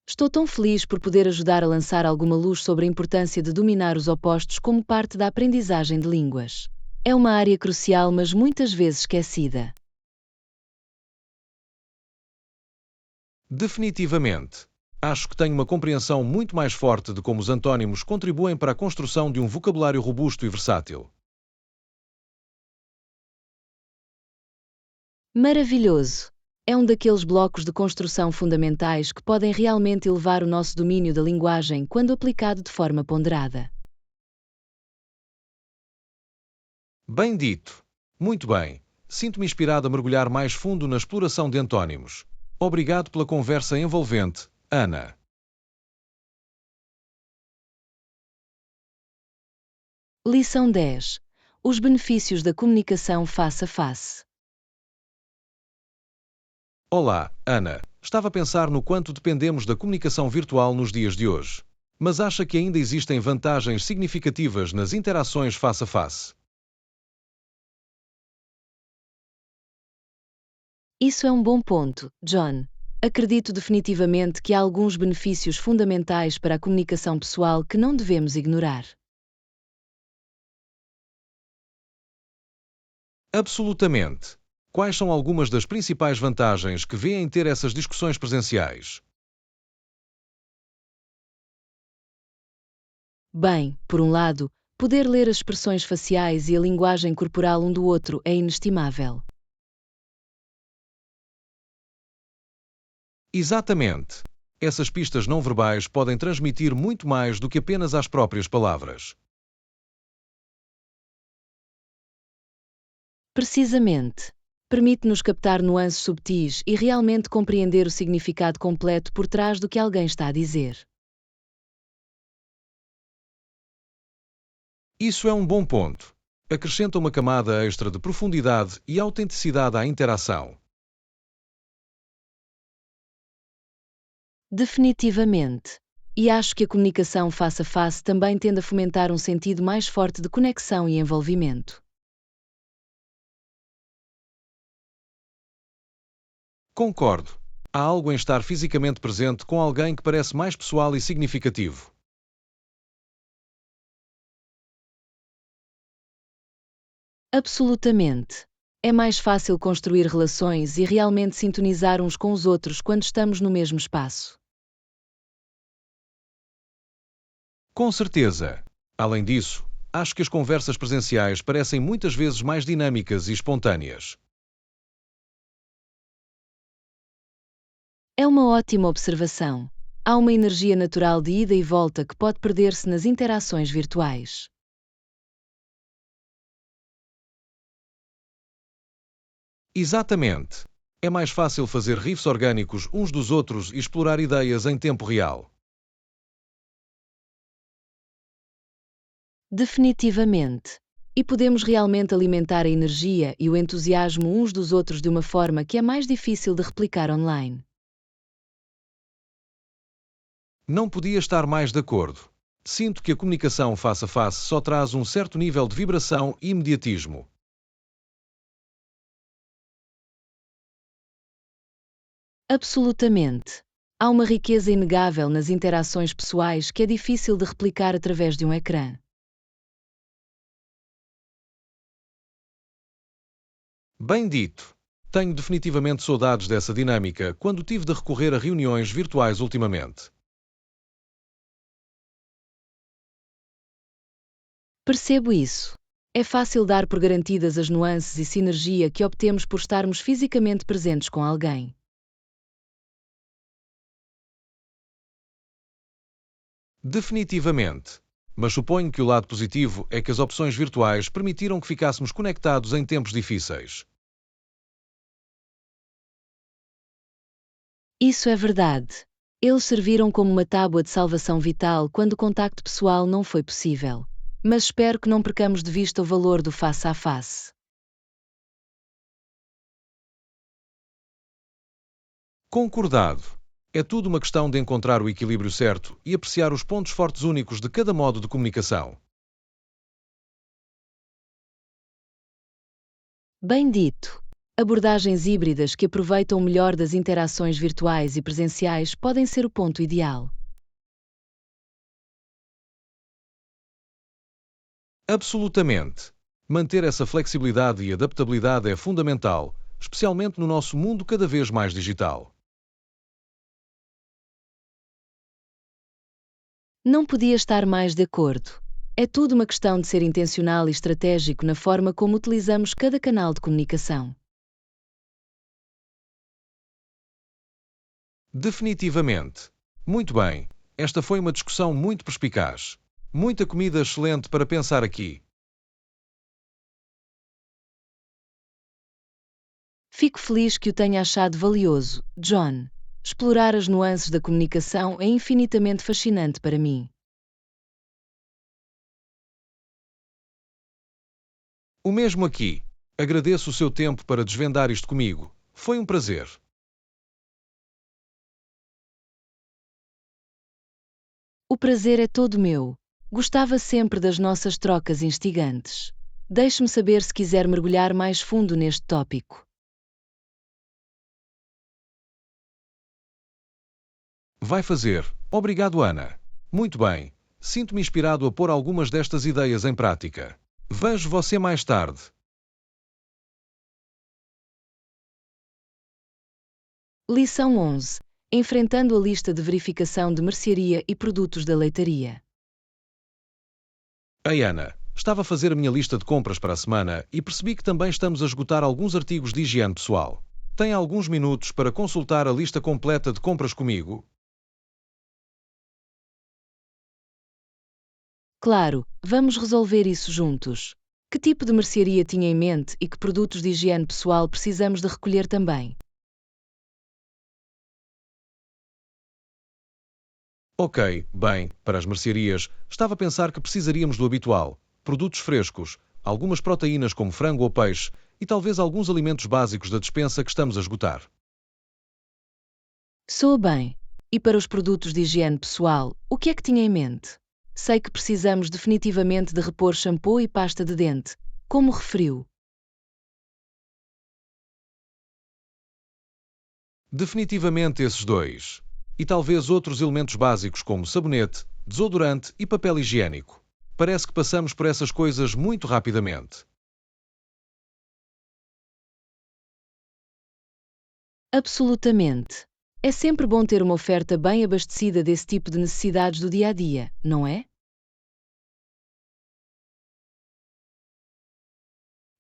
Estou tão feliz por poder ajudar a lançar alguma luz sobre a importância de dominar os opostos como parte da aprendizagem de línguas. É uma área crucial, mas muitas vezes esquecida. Definitivamente. Acho que tenho uma compreensão muito mais forte de como os antônimos contribuem para a construção de um vocabulário robusto e versátil. Maravilhoso! É um daqueles blocos de construção fundamentais que podem realmente elevar o nosso domínio da linguagem quando aplicado de forma ponderada. Bem dito. Muito bem. Sinto-me inspirado a mergulhar mais fundo na exploração de antônimos. Obrigado pela conversa envolvente, Ana. Lição 10. Os benefícios da comunicação face a face. Olá, Ana. Estava a pensar no quanto dependemos da comunicação virtual nos dias de hoje. Mas acha que ainda existem vantagens significativas nas interações face a face? Isso é um bom ponto, John. Acredito definitivamente que há alguns benefícios fundamentais para a comunicação pessoal que não devemos ignorar. Absolutamente. Quais são algumas das principais vantagens que vê em ter essas discussões presenciais? Bem, por um lado, poder ler as expressões faciais e a linguagem corporal um do outro é inestimável. Exatamente. Essas pistas não verbais podem transmitir muito mais do que apenas as próprias palavras. Precisamente. Permite-nos captar nuances subtis e realmente compreender o significado completo por trás do que alguém está a dizer. Isso é um bom ponto. Acrescenta uma camada extra de profundidade e autenticidade à interação. Definitivamente. E acho que a comunicação face a face também tende a fomentar um sentido mais forte de conexão e envolvimento. Concordo. Há algo em estar fisicamente presente com alguém que parece mais pessoal e significativo. Absolutamente. É mais fácil construir relações e realmente sintonizar uns com os outros quando estamos no mesmo espaço. Com certeza. Além disso, acho que as conversas presenciais parecem muitas vezes mais dinâmicas e espontâneas. É uma ótima observação. Há uma energia natural de ida e volta que pode perder-se nas interações virtuais. Exatamente. É mais fácil fazer riffs orgânicos uns dos outros e explorar ideias em tempo real. Definitivamente. E podemos realmente alimentar a energia e o entusiasmo uns dos outros de uma forma que é mais difícil de replicar online. Não podia estar mais de acordo. Sinto que a comunicação face a face só traz um certo nível de vibração e imediatismo. Absolutamente. Há uma riqueza inegável nas interações pessoais que é difícil de replicar através de um ecrã. Bem dito. Tenho definitivamente saudades dessa dinâmica quando tive de recorrer a reuniões virtuais ultimamente. Percebo isso. É fácil dar por garantidas as nuances e sinergia que obtemos por estarmos fisicamente presentes com alguém. Definitivamente. Mas suponho que o lado positivo é que as opções virtuais permitiram que ficássemos conectados em tempos difíceis. Isso é verdade. Eles serviram como uma tábua de salvação vital quando o contacto pessoal não foi possível. Mas espero que não percamos de vista o valor do face a face. Concordado. É tudo uma questão de encontrar o equilíbrio certo e apreciar os pontos fortes únicos de cada modo de comunicação. Bem dito. Abordagens híbridas que aproveitam o melhor das interações virtuais e presenciais podem ser o ponto ideal. Absolutamente. Manter essa flexibilidade e adaptabilidade é fundamental, especialmente no nosso mundo cada vez mais digital. Não podia estar mais de acordo. É tudo uma questão de ser intencional e estratégico na forma como utilizamos cada canal de comunicação. Definitivamente. Muito bem. Esta foi uma discussão muito perspicaz. Muita comida excelente para pensar aqui. Fico feliz que o tenha achado valioso, John. Explorar as nuances da comunicação é infinitamente fascinante para mim. O mesmo aqui. Agradeço o seu tempo para desvendar isto comigo. Foi um prazer. O prazer é todo meu. Gostava sempre das nossas trocas instigantes. Deixe-me saber se quiser mergulhar mais fundo neste tópico. Vai fazer. Obrigado, Ana. Muito bem. Sinto-me inspirado a pôr algumas destas ideias em prática. Vejo você mais tarde. Lição 11. Enfrentando a lista de verificação de mercearia e produtos da leitaria. Ei, Ana. Estava a fazer a minha lista de compras para a semana e percebi que também estamos a esgotar alguns artigos de higiene pessoal. Tem alguns minutos para consultar a lista completa de compras comigo? Claro, vamos resolver isso juntos. Que tipo de mercearia tinha em mente e que produtos de higiene pessoal precisamos de recolher também? Ok, bem, para as mercearias, estava a pensar que precisaríamos do habitual: produtos frescos, algumas proteínas como frango ou peixe e talvez alguns alimentos básicos da despensa que estamos a esgotar. Soa bem. E para os produtos de higiene pessoal, o que é que tinha em mente? Sei que precisamos definitivamente de repor shampoo e pasta de dente, como referiu. Definitivamente esses dois. E talvez outros elementos básicos como sabonete, desodorante e papel higiênico. Parece que passamos por essas coisas muito rapidamente. Absolutamente. É sempre bom ter uma oferta bem abastecida desse tipo de necessidades do dia a dia, não é?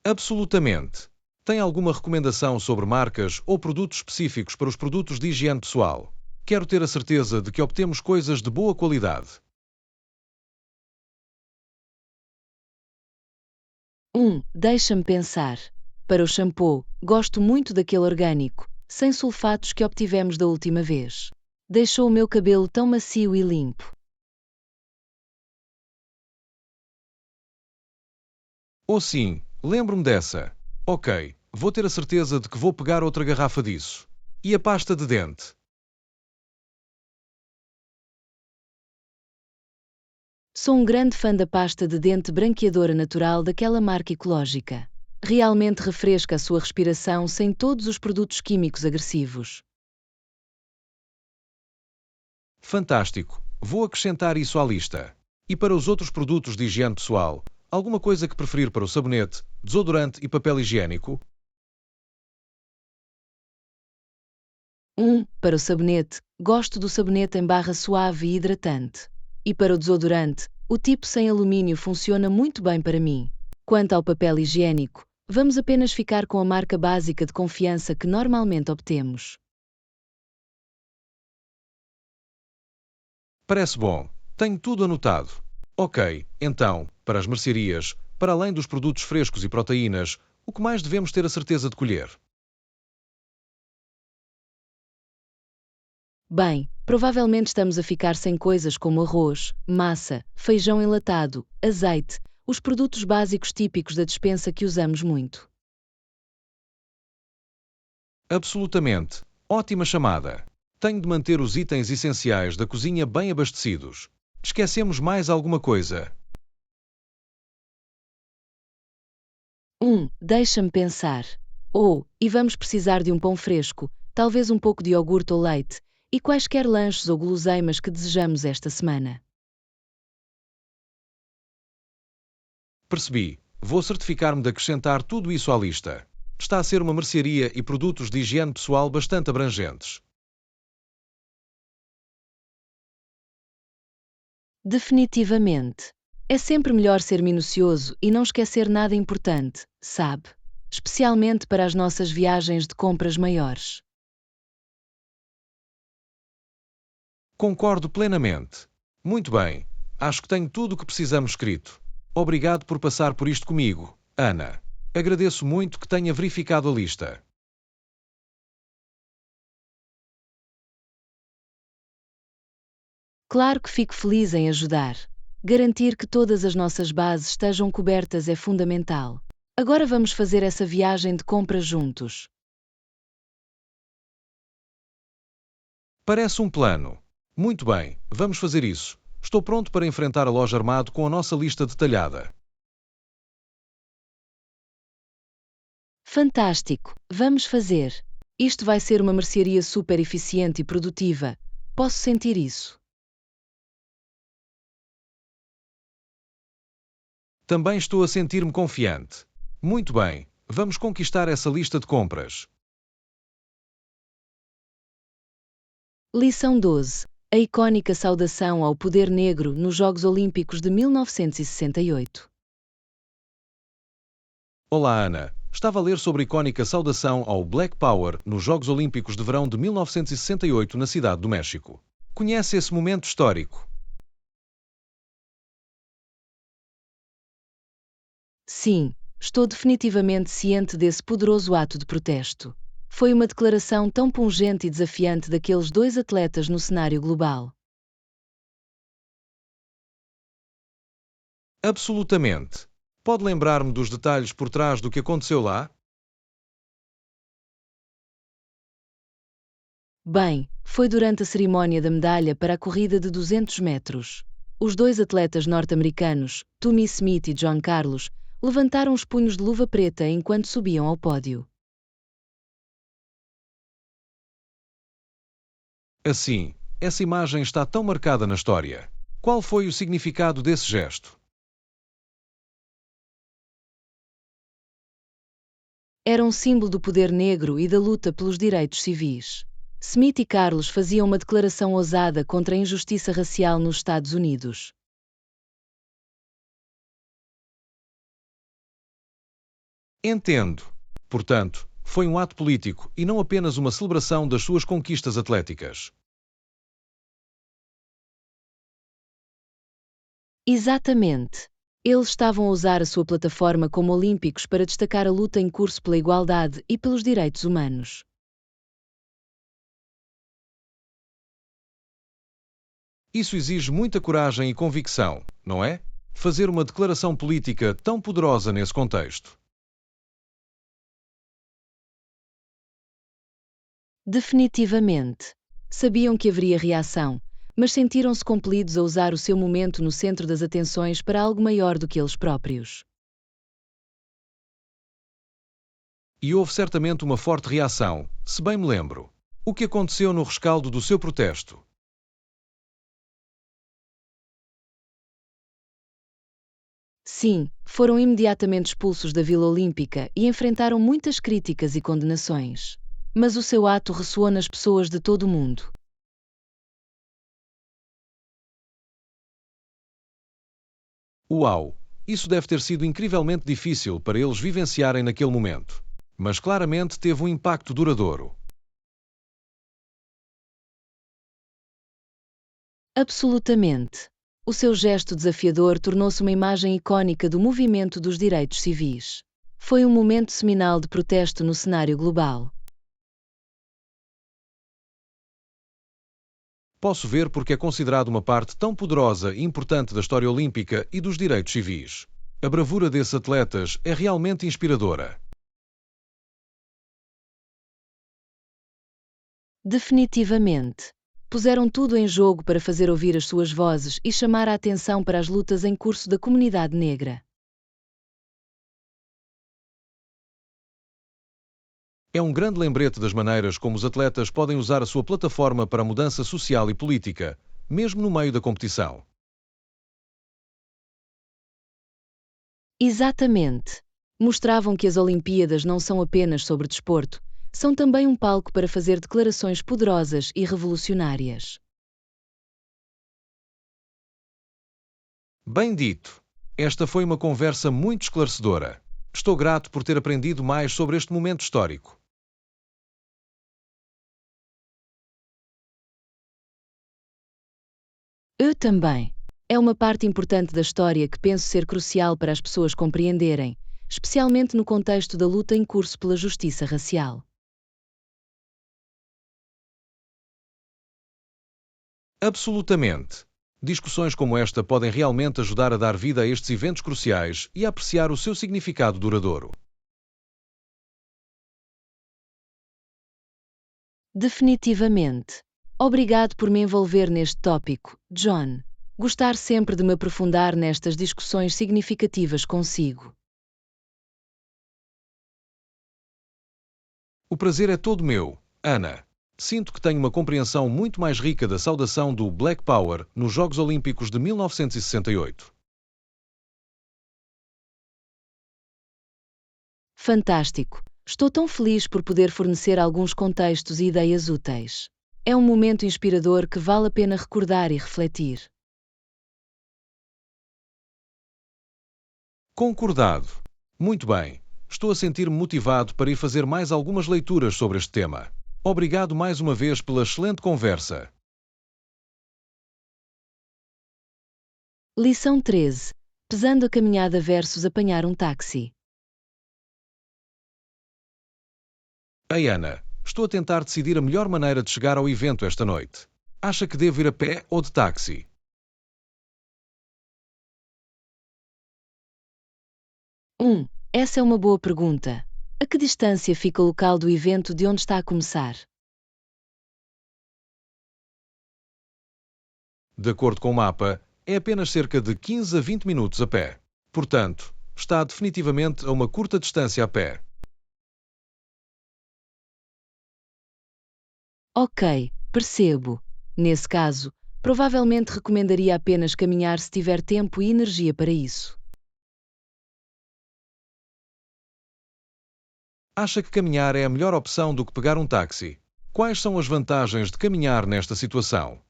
Absolutamente. Tem alguma recomendação sobre marcas ou produtos específicos para os produtos de higiene pessoal? Quero ter a certeza de que obtemos coisas de boa qualidade. 1. Deixa-me pensar. Para o shampoo, gosto muito daquele orgânico, sem sulfatos que obtivemos da última vez. Deixou o meu cabelo tão macio e limpo. Oh sim, lembro-me dessa. Ok, vou ter a certeza de que vou pegar outra garrafa disso. E a pasta de dente? Sou um grande fã da pasta de dente branqueadora natural daquela marca ecológica. Realmente refresca a sua respiração sem todos os produtos químicos agressivos. Fantástico, vou acrescentar isso à lista. E para os outros produtos de higiene pessoal, alguma coisa que preferir para o sabonete, desodorante e papel higiênico? 1. Para o sabonete, gosto do sabonete em barra suave e hidratante. E para o desodorante, o tipo sem alumínio funciona muito bem para mim. Quanto ao papel higiênico, vamos apenas ficar com a marca básica de confiança que normalmente obtemos. Parece bom. Tenho tudo anotado. Ok, então, para as mercearias, para além dos produtos frescos e proteínas, o que mais devemos ter a certeza de colher? Bem, provavelmente estamos a ficar sem coisas como arroz, massa, feijão enlatado, azeite, os produtos básicos típicos da despensa que usamos muito. Absolutamente. Ótima chamada. Tenho de manter os itens essenciais da cozinha bem abastecidos. Esquecemos mais alguma coisa? 1. Deixa-me pensar. E vamos precisar de um pão fresco, talvez um pouco de iogurte ou leite, e quaisquer lanches ou guloseimas que desejamos esta semana. Percebi. Vou certificar-me de acrescentar tudo isso à lista. Está a ser uma mercearia e produtos de higiene pessoal bastante abrangentes. Definitivamente. É sempre melhor ser minucioso e não esquecer nada importante, sabe? Especialmente para as nossas viagens de compras maiores. Concordo plenamente. Muito bem. Acho que tenho tudo o que precisamos escrito. Obrigado por passar por isto comigo, Ana. Agradeço muito que tenha verificado a lista. Claro que fico feliz em ajudar. Garantir que todas as nossas bases estejam cobertas é fundamental. Agora vamos fazer essa viagem de compras juntos. Parece um plano. Muito bem, vamos fazer isso. Estou pronto para enfrentar a loja armado com a nossa lista detalhada. Fantástico! Vamos fazer. Isto vai ser uma mercearia super eficiente e produtiva. Posso sentir isso. Também estou a sentir-me confiante. Muito bem, vamos conquistar essa lista de compras. Lição 12. A icônica saudação ao poder negro nos Jogos Olímpicos de 1968. Olá, Ana. Estava a ler sobre a icónica saudação ao Black Power nos Jogos Olímpicos de Verão de 1968 na Cidade do México. Conhece esse momento histórico? Sim, estou definitivamente ciente desse poderoso ato de protesto. Foi uma declaração tão pungente e desafiante daqueles dois atletas no cenário global. Absolutamente. Pode lembrar-me dos detalhes por trás do que aconteceu lá? Bem, foi durante a cerimónia da medalha para a corrida de 200 metros. Os dois atletas norte-americanos, Tommy Smith e John Carlos, levantaram os punhos de luva preta enquanto subiam ao pódio. Assim, essa imagem está tão marcada na história. Qual foi o significado desse gesto? Era um símbolo do poder negro e da luta pelos direitos civis. Smith e Carlos faziam uma declaração ousada contra a injustiça racial nos Estados Unidos. Entendo. Portanto, foi um ato político e não apenas uma celebração das suas conquistas atléticas. Exatamente. Eles estavam a usar a sua plataforma como olímpicos para destacar a luta em curso pela igualdade e pelos direitos humanos. Isso exige muita coragem e convicção, não é? Fazer uma declaração política tão poderosa nesse contexto. Definitivamente. Sabiam que haveria reação, mas sentiram-se compelidos a usar o seu momento no centro das atenções para algo maior do que eles próprios. E houve certamente uma forte reação, se bem me lembro. O que aconteceu no rescaldo do seu protesto? Sim, foram imediatamente expulsos da Vila Olímpica e enfrentaram muitas críticas e condenações. Mas o seu ato ressoou nas pessoas de todo o mundo. Uau! Isso deve ter sido incrivelmente difícil para eles vivenciarem naquele momento. Mas claramente teve um impacto duradouro. Absolutamente. O seu gesto desafiador tornou-se uma imagem icônica do movimento dos direitos civis. Foi um momento seminal de protesto no cenário global. Posso ver porque é considerado uma parte tão poderosa e importante da história olímpica e dos direitos civis. A bravura desses atletas é realmente inspiradora. Definitivamente. Puseram tudo em jogo para fazer ouvir as suas vozes e chamar a atenção para as lutas em curso da comunidade negra. É um grande lembrete das maneiras como os atletas podem usar a sua plataforma para a mudança social e política, mesmo no meio da competição. Exatamente. Mostravam que as Olimpíadas não são apenas sobre desporto, são também um palco para fazer declarações poderosas e revolucionárias. Bem dito! Esta foi uma conversa muito esclarecedora. Estou grato por ter aprendido mais sobre este momento histórico. Eu também. É uma parte importante da história que penso ser crucial para as pessoas compreenderem, especialmente no contexto da luta em curso pela justiça racial. Absolutamente! Discussões como esta podem realmente ajudar a dar vida a estes eventos cruciais e a apreciar o seu significado duradouro. Definitivamente. Obrigado por me envolver neste tópico, John. Gostar sempre de me aprofundar nestas discussões significativas consigo. O prazer é todo meu, Ana. Sinto que tenho uma compreensão muito mais rica da saudação do Black Power nos Jogos Olímpicos de 1968. Fantástico! Estou tão feliz por poder fornecer alguns contextos e ideias úteis. É um momento inspirador que vale a pena recordar e refletir. Concordado. Muito bem. Estou a sentir-me motivado para ir fazer mais algumas leituras sobre este tema. Obrigado mais uma vez pela excelente conversa. Lição 13. Pesando a caminhada versus apanhar um táxi. Ei, Ana, estou a tentar decidir a melhor maneira de chegar ao evento esta noite. Acha que devo ir a pé ou de táxi? Essa é uma boa pergunta. A que distância fica o local do evento de onde está a começar? De acordo com o mapa, é apenas cerca de 15 a 20 minutos a pé. Portanto, está definitivamente a uma curta distância a pé. Ok, Percebo. Nesse caso, provavelmente recomendaria apenas caminhar se tiver tempo e energia para isso. Acha que caminhar é a melhor opção do que pegar um táxi? Quais são as vantagens de caminhar nesta situação?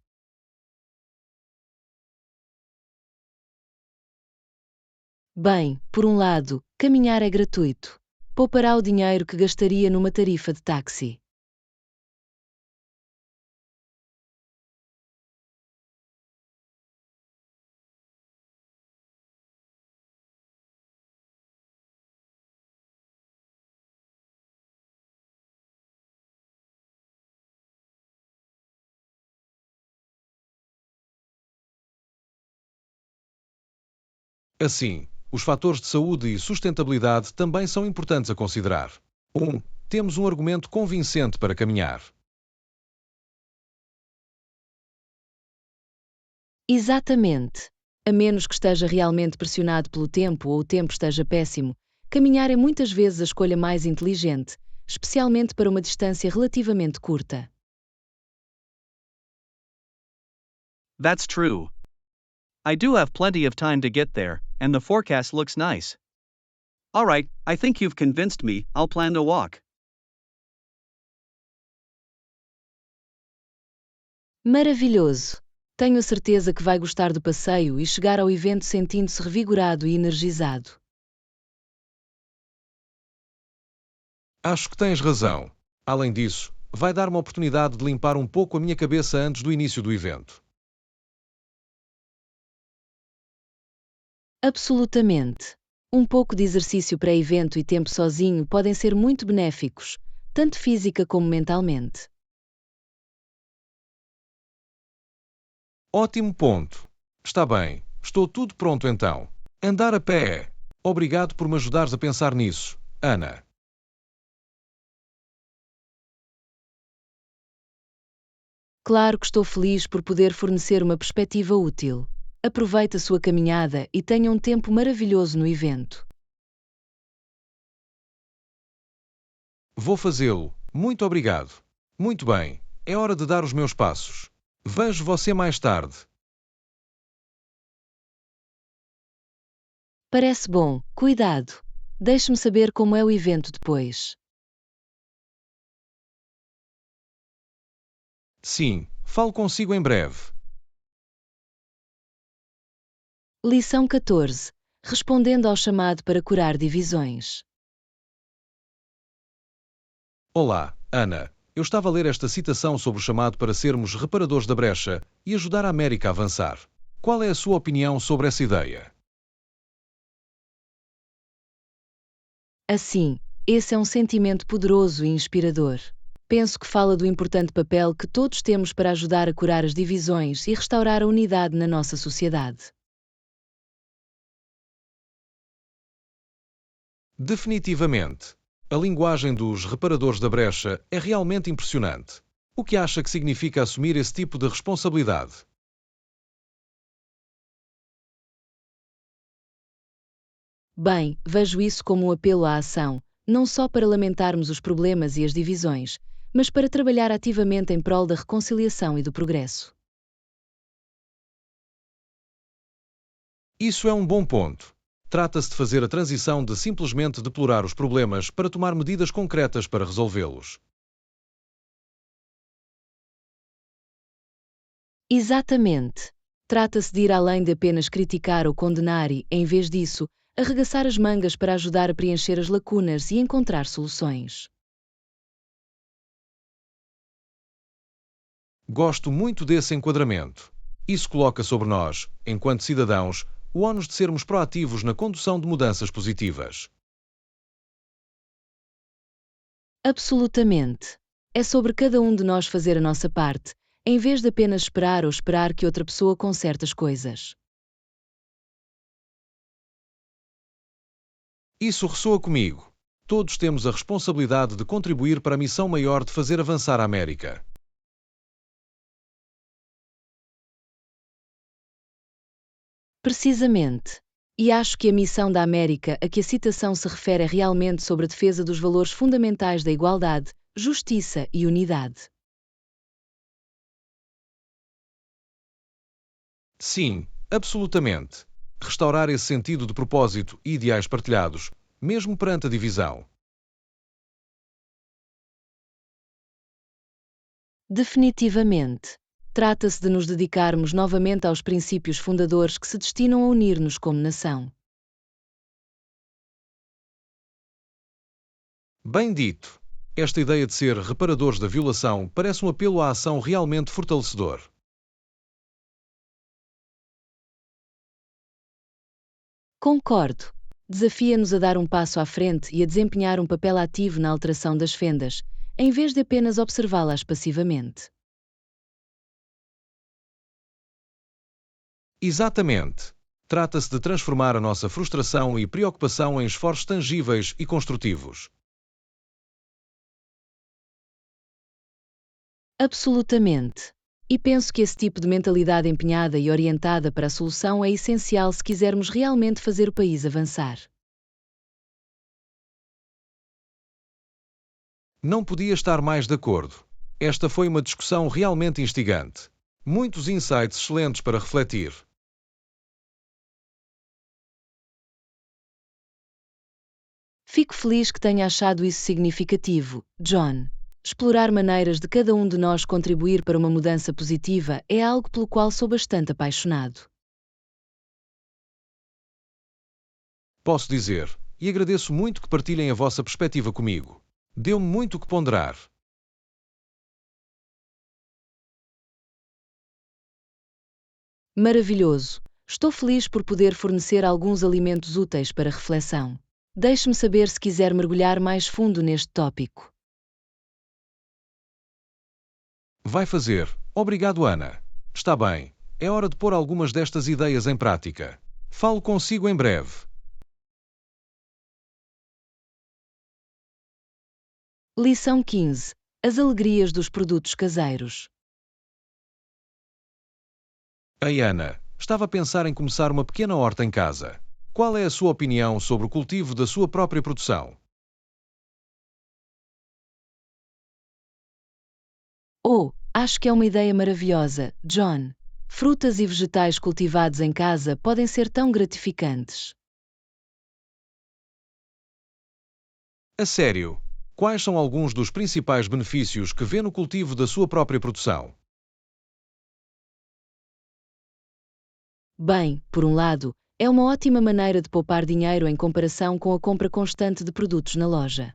Bem, por um lado, caminhar é gratuito. Poupará o dinheiro que gastaria numa tarifa de táxi. Assim, os fatores de saúde e sustentabilidade também são importantes a considerar. 1. Temos um argumento convincente para caminhar. Exatamente. A menos que esteja realmente pressionado pelo tempo ou o tempo esteja péssimo, caminhar é muitas vezes a escolha mais inteligente, especialmente para uma distância relativamente curta. That's true. I do have plenty of time to get there, and the forecast looks nice. Alright, I think you've convinced me, I'll plan to walk. Maravilhoso! Tenho a certeza que vai gostar do passeio e chegar ao evento sentindo-se revigorado e energizado. Acho que tens razão. Além disso, vai dar uma oportunidade de limpar um pouco a minha cabeça antes do início do evento. Absolutamente. Um pouco de exercício pré-evento e tempo sozinho podem ser muito benéficos, tanto física como mentalmente. Ótimo ponto. Está bem, estou tudo pronto então. Andar a pé. Obrigado por me ajudares a pensar nisso, Ana. Claro que estou feliz por poder fornecer uma perspectiva útil. Aproveite a sua caminhada e tenha um tempo maravilhoso no evento. Vou fazê-lo. Muito obrigado. Muito bem, é hora de dar os meus passos. Vejo você mais tarde. Parece bom, cuidado. Deixe-me saber como é o evento depois. Sim, falo consigo em breve. Lição 14. Respondendo ao chamado para curar divisões. Olá, Ana. Eu estava a ler esta citação sobre o chamado para sermos reparadores da brecha e ajudar a América a avançar. Qual é a sua opinião sobre essa ideia? Assim, esse é um sentimento poderoso e inspirador. Penso que fala do importante papel que todos temos para ajudar a curar as divisões e restaurar a unidade na nossa sociedade. Definitivamente. A linguagem dos reparadores da brecha é realmente impressionante. O que acha que significa assumir esse tipo de responsabilidade? Bem, vejo isso como um apelo à ação, não só para lamentarmos os problemas e as divisões, mas para trabalhar ativamente em prol da reconciliação e do progresso. Isso é um bom ponto. Trata-se de fazer a transição de simplesmente deplorar os problemas para tomar medidas concretas para resolvê-los. Exatamente. Trata-se de ir além de apenas criticar ou condenar e, em vez disso, arregaçar as mangas para ajudar a preencher as lacunas e encontrar soluções. Gosto muito desse enquadramento. Isso coloca sobre nós, enquanto cidadãos, o ónus de sermos proativos na condução de mudanças positivas. Absolutamente. É sobre cada um de nós fazer a nossa parte, em vez de apenas esperar ou esperar que outra pessoa conserte as coisas. Isso ressoa comigo. Todos temos a responsabilidade de contribuir para a missão maior de fazer avançar a América. Precisamente. E acho que a missão da América a que a citação se refere é realmente sobre a defesa dos valores fundamentais da igualdade, justiça e unidade. Sim, absolutamente. Restaurar esse sentido de propósito e ideais partilhados, mesmo perante a divisão. Definitivamente. Trata-se de nos dedicarmos novamente aos princípios fundadores que se destinam a unir-nos como nação. Bem dito. Esta ideia de ser reparadores da violação parece um apelo à ação realmente fortalecedor. Concordo. Desafia-nos a dar um passo à frente e a desempenhar um papel ativo na alteração das fendas, em vez de apenas observá-las passivamente. Exatamente. Trata-se de transformar a nossa frustração e preocupação em esforços tangíveis e construtivos. Absolutamente. E penso que esse tipo de mentalidade empenhada e orientada para a solução é essencial se quisermos realmente fazer o país avançar. Não podia estar mais de acordo. Esta foi uma discussão realmente instigante. Muitos insights excelentes para refletir. Fico feliz que tenha achado isso significativo, John. Explorar maneiras de cada um de nós contribuir para uma mudança positiva é algo pelo qual sou bastante apaixonado. Posso dizer, e agradeço muito que partilhem a vossa perspectiva comigo. Deu-me muito o que ponderar. Maravilhoso! Estou feliz por poder fornecer alguns alimentos úteis para reflexão. Deixe-me saber se quiser mergulhar mais fundo neste tópico. Vai fazer. Obrigado, Ana. Está bem. É hora de pôr algumas destas ideias em prática. Falo consigo em breve. Lição 15. As alegrias dos produtos caseiros. Ei, Ana, estava a pensar em começar uma pequena horta em casa. Qual é a sua opinião sobre o cultivo da sua própria produção? Oh, acho que é uma ideia maravilhosa, John. Frutas e vegetais cultivados em casa podem ser tão gratificantes. A sério, quais são alguns dos principais benefícios que vê no cultivo da sua própria produção? Bem, por um lado, é uma ótima maneira de poupar dinheiro em comparação com a compra constante de produtos na loja.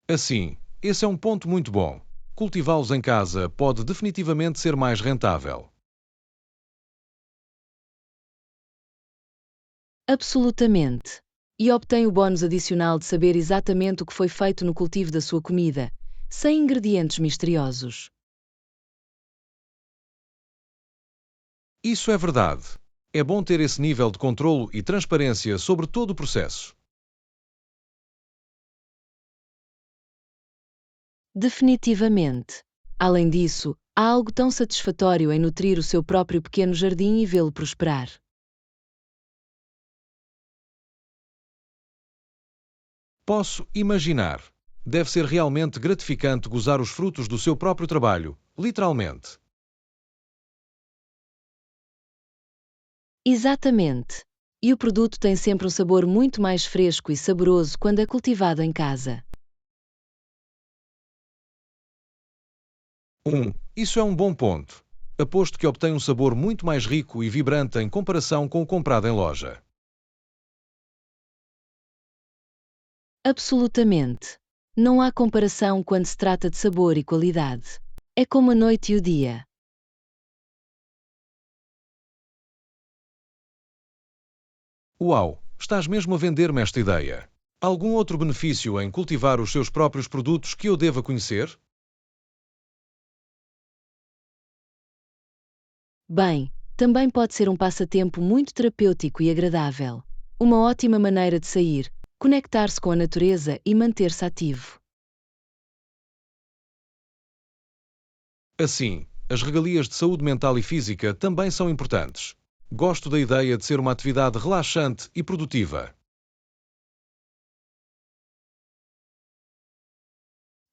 Assim, esse é um ponto muito bom. Cultivá-los em casa pode definitivamente ser mais rentável. Absolutamente. E obtém o bónus adicional de saber exatamente o que foi feito no cultivo da sua comida, sem ingredientes misteriosos. Isso é verdade. É bom ter esse nível de controlo e transparência sobre todo o processo. Definitivamente. Além disso, há algo tão satisfatório em nutrir o seu próprio pequeno jardim e vê-lo prosperar. Posso imaginar. Deve ser realmente gratificante gozar os frutos do seu próprio trabalho, literalmente. Exatamente. E o produto tem sempre um sabor muito mais fresco e saboroso quando é cultivado em casa. Isso é um bom ponto. Aposto que obtém um sabor muito mais rico e vibrante em comparação com o comprado em loja. Absolutamente. Não há comparação quando se trata de sabor e qualidade. É como a noite e o dia. Uau, estás mesmo a vender-me esta ideia. Algum outro benefício em cultivar os seus próprios produtos que eu deva conhecer? Bem, também pode ser um passatempo muito terapêutico e agradável. Uma ótima maneira de sair, conectar-se com a natureza e manter-se ativo. Assim, as regalias de saúde mental e física também são importantes. Gosto da ideia de ser uma atividade relaxante e produtiva.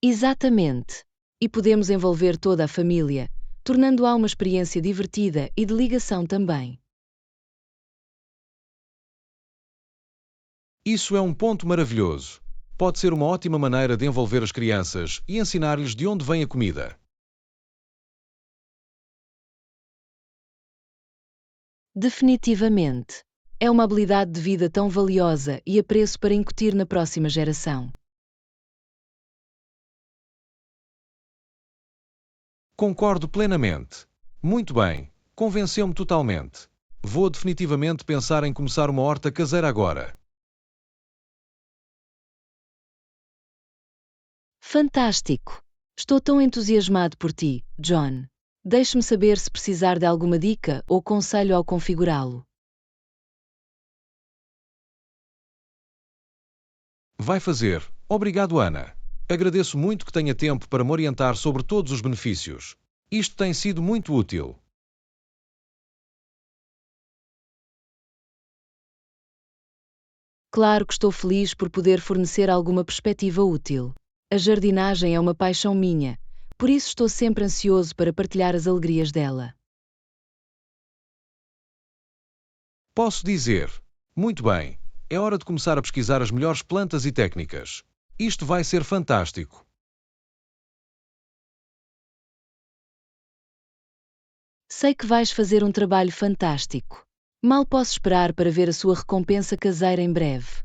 Exatamente. E podemos envolver toda a família, tornando-a uma experiência divertida e de ligação também. Isso é um ponto maravilhoso. Pode ser uma ótima maneira de envolver as crianças e ensinar-lhes de onde vem a comida. Definitivamente. É uma habilidade de vida tão valiosa e apreço para incutir na próxima geração. Concordo plenamente. Muito bem, convenceu-me totalmente. Vou definitivamente pensar em começar uma horta caseira agora. Fantástico! Estou tão entusiasmado por ti, John. Deixe-me saber se precisar de alguma dica ou conselho ao configurá-lo. Vai fazer. Obrigado, Ana. Agradeço muito que tenha tempo para me orientar sobre todos os benefícios. Isto tem sido muito útil. Claro que estou feliz por poder fornecer alguma perspectiva útil. A jardinagem é uma paixão minha, por isso estou sempre ansioso para partilhar as alegrias dela. Posso dizer. Muito bem. É hora de começar a pesquisar as melhores plantas e técnicas. Isto vai ser fantástico. Sei que vais fazer um trabalho fantástico. Mal posso esperar para ver a sua recompensa caseira em breve.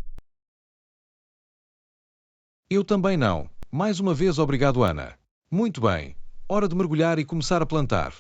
Eu também não. Mais uma vez, obrigado, Ana. Muito bem. Hora de mergulhar e começar a plantar.